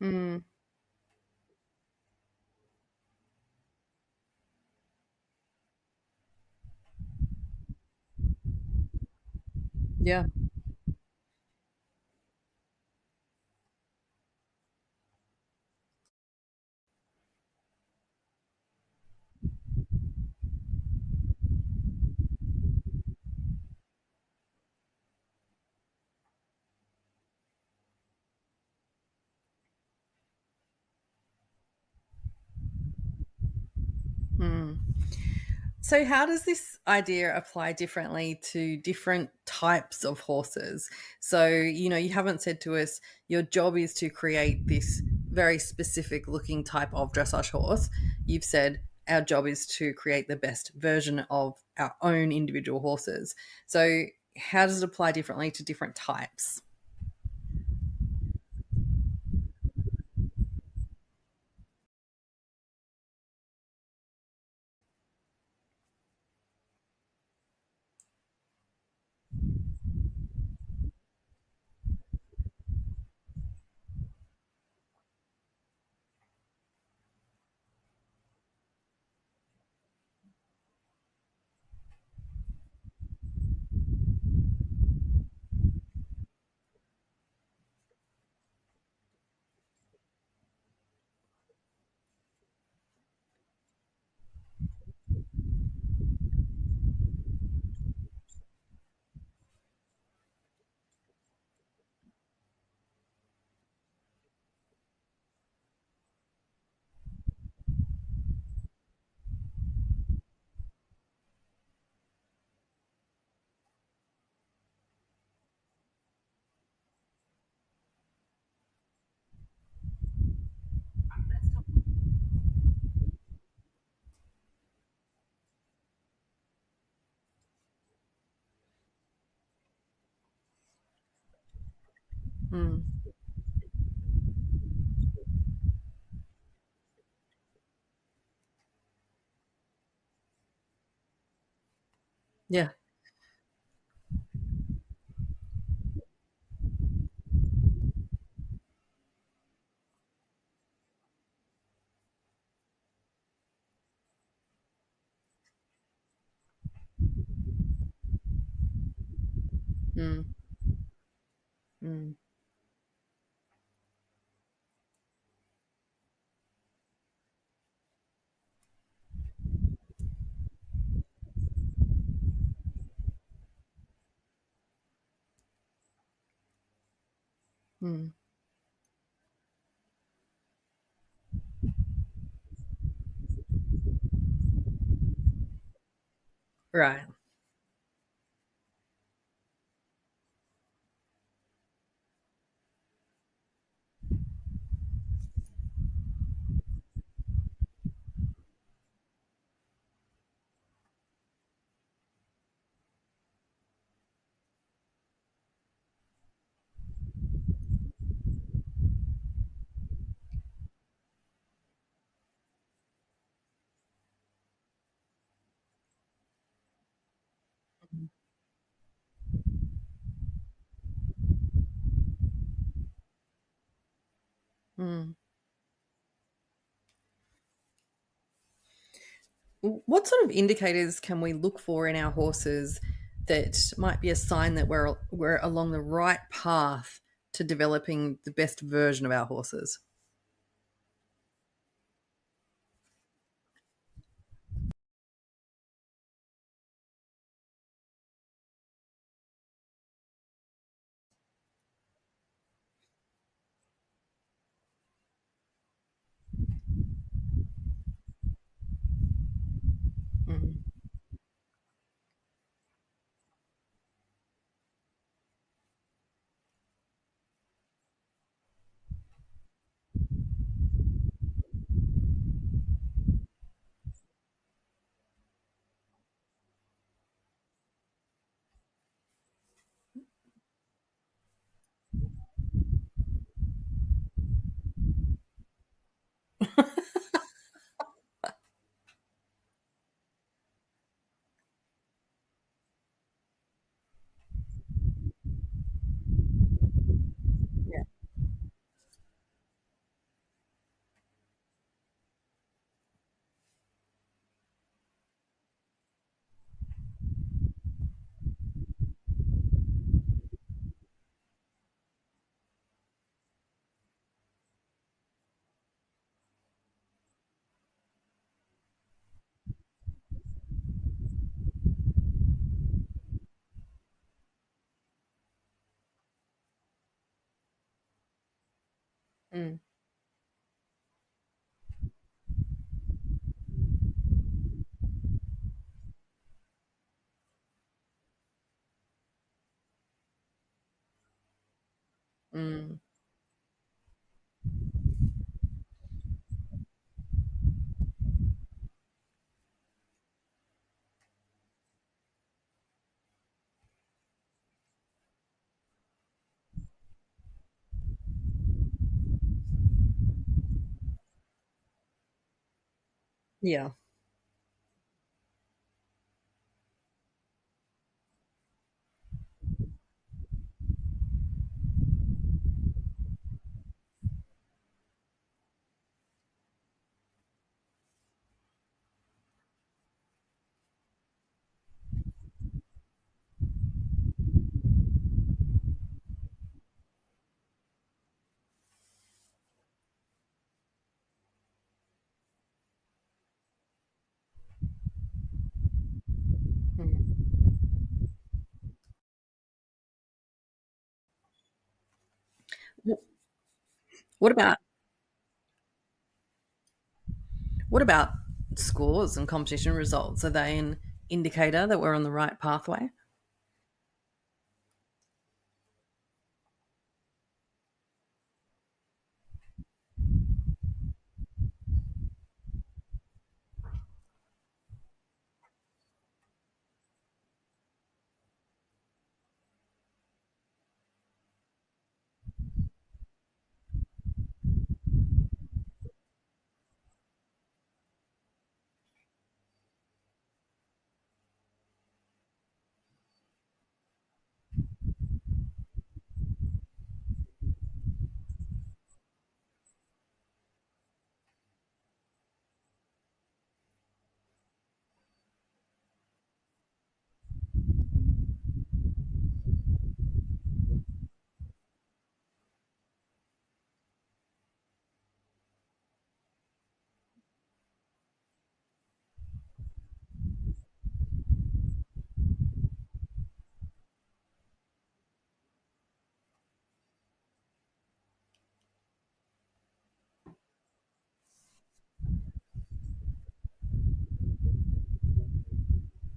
Mm, yeah. Mm. So, how does this idea apply differently to different types of horses? So, you haven't said to us your job is to create this very specific looking type of dressage horse. You've said our job is to create the best version of our own individual horses. So, how does it apply differently to different types? Mm. Yeah. Mm. Mm. Mm. Right. What sort of indicators can we look for in our horses that might be a sign that we're along the right path to developing the best version of our horses? Mm. Yeah. Mm. Mm. Yeah. Mm. What about what about scores and competition results? Are they an indicator that we're on the right pathway?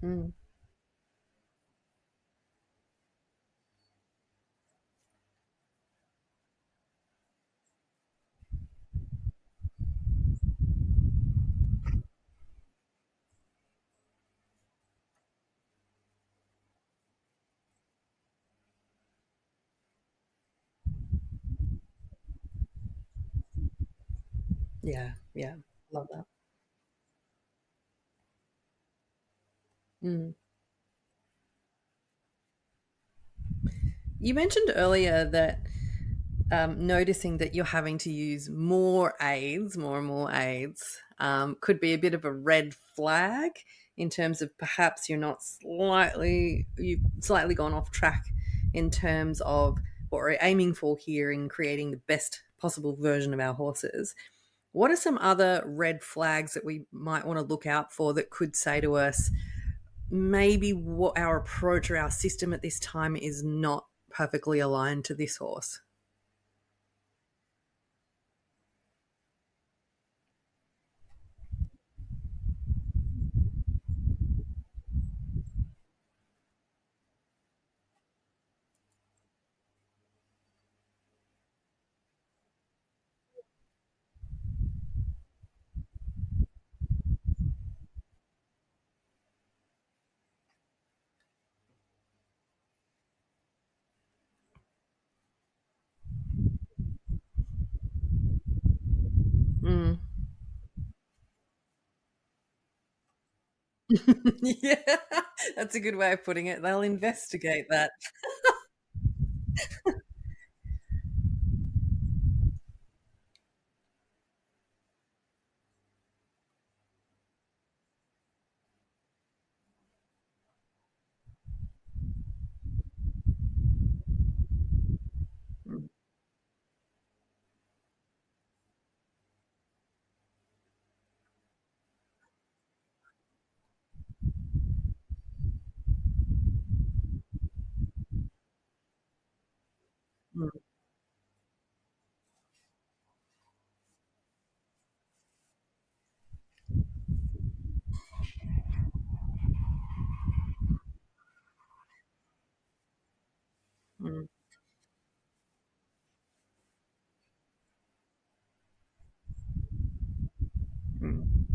Mm. Yeah, yeah, love that. Mm. You mentioned earlier that noticing that you're having to use more aids, more and more aids, could be a bit of a red flag in terms of perhaps you've slightly gone off track in terms of what we're aiming for here in creating the best possible version of our horses. What are some other red flags that we might want to look out for that could say to us, maybe what our approach or our system at this time is not perfectly aligned to this horse? Mm. Yeah, that's a good way of putting it. They'll investigate that. Mm, mm, mm, mm,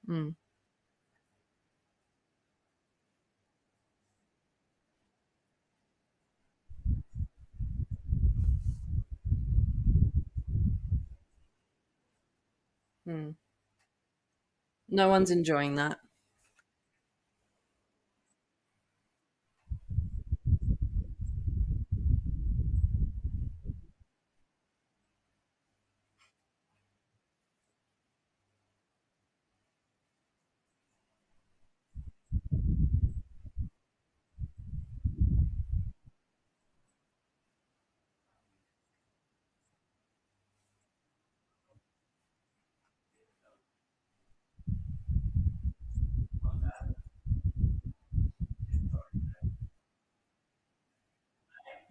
mm, mm. No one's enjoying that.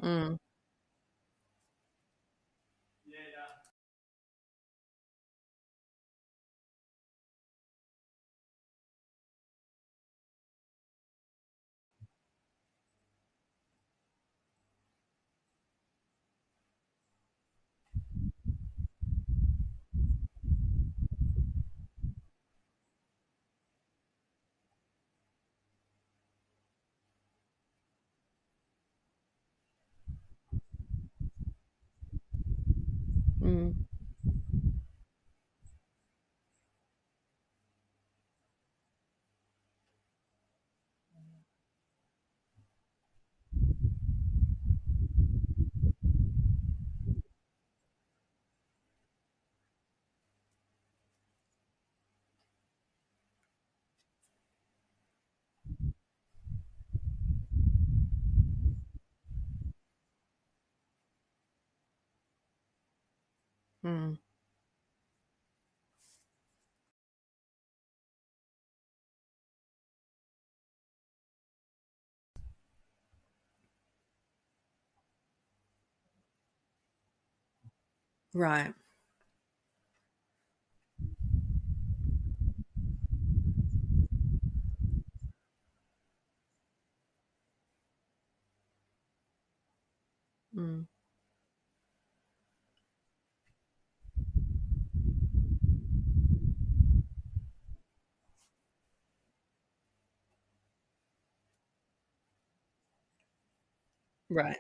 Mm, mm, mm. Right. Mm, right.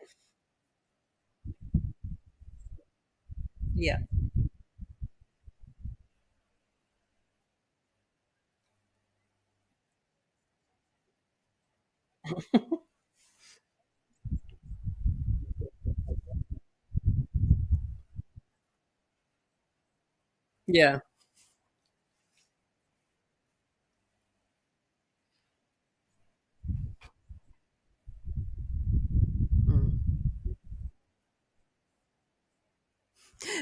Yeah. Yeah. Mm.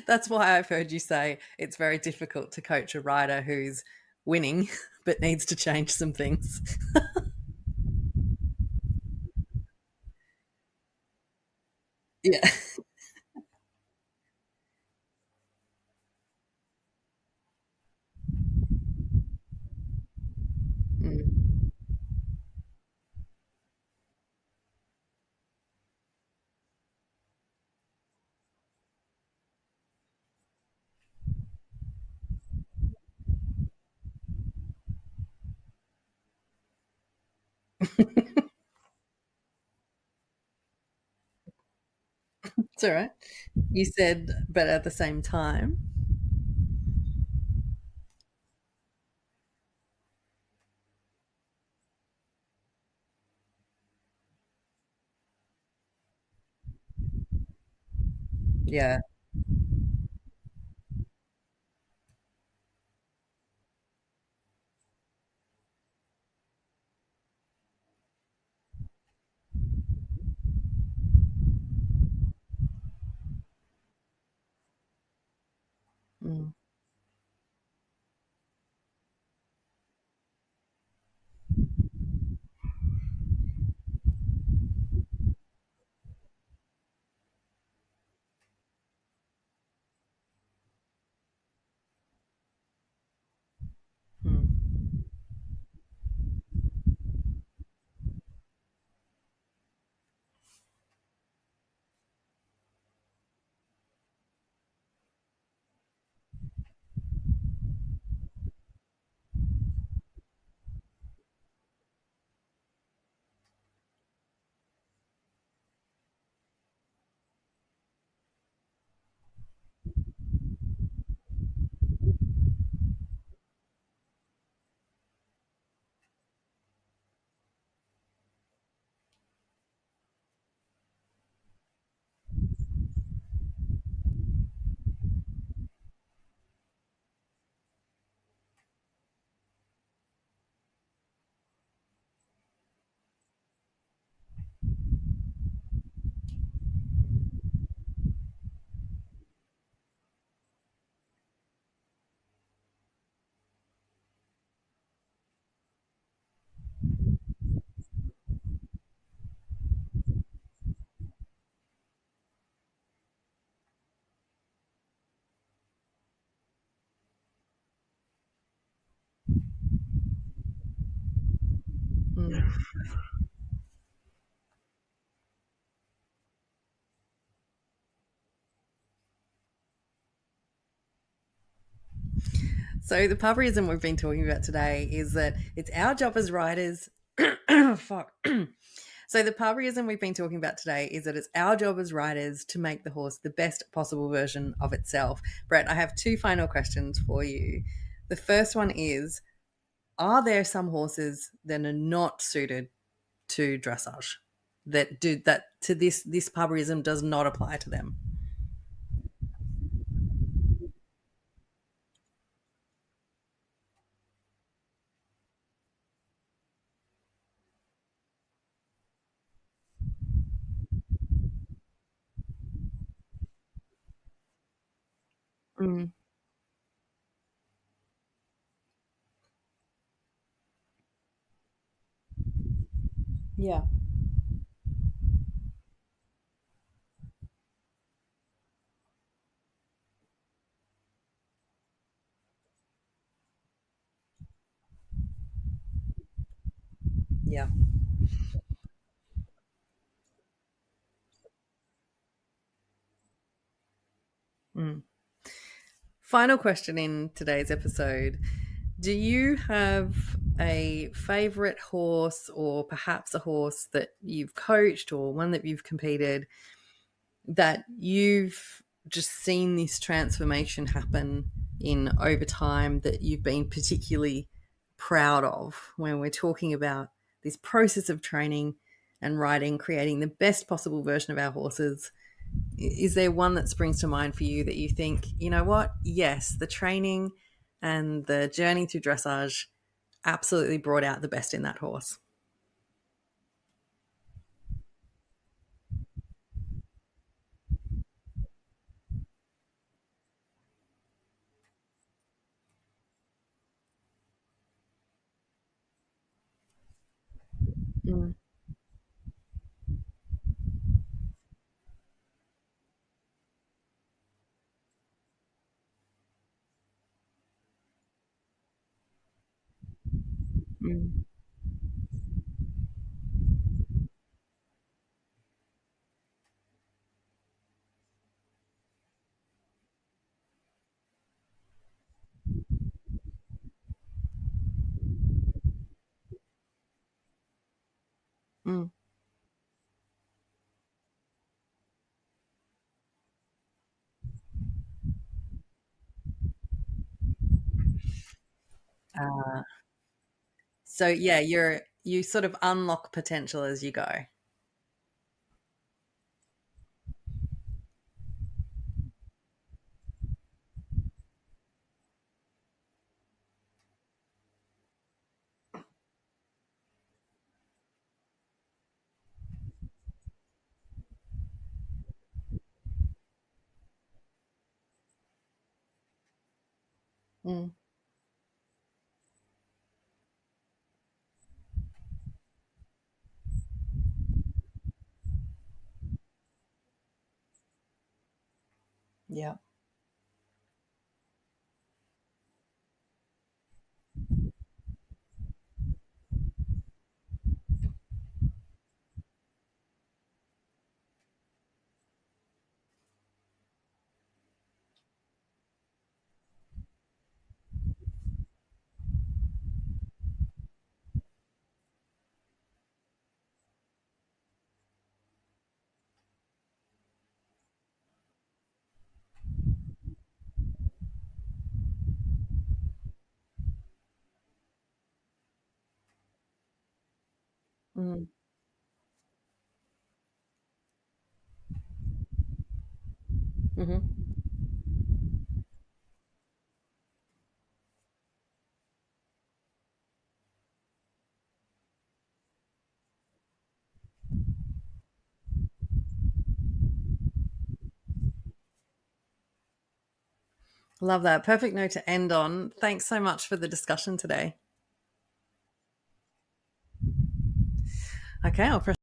That's why I've heard you say it's very difficult to coach a rider who's winning but needs to change some things. Yeah. Mm. It's all right. You said, but at the same time. Yeah. Mm. Mm. Mm. So the pufferism we've been talking about today is that it's our job as riders. Fuck. So the pufferism we've been talking about today is that it's our job as riders to make the horse the best possible version of itself. Brett, I have two final questions for you. The first one is: are there some horses that are not suited to dressage? That do that to this pufferism does not apply to them. Mm. Yeah. Yeah. Mm. Final question in today's episode. Do you have a favorite horse, or perhaps a horse that you've coached or one that you've competed, that you've just seen this transformation happen in over time, that you've been particularly proud of when we're talking about this process of training and riding, creating the best possible version of our horses. Is there one that springs to mind for you that you think, you know what? Yes, the training and the journey through dressage absolutely brought out the best in that horse. Mm, mm, mm. Uh, so yeah, you sort of unlock potential as you go. Mm, yeah. Mm, hmm. Love that. Perfect note to end on. Thanks so much for the discussion today. Okay, I'll press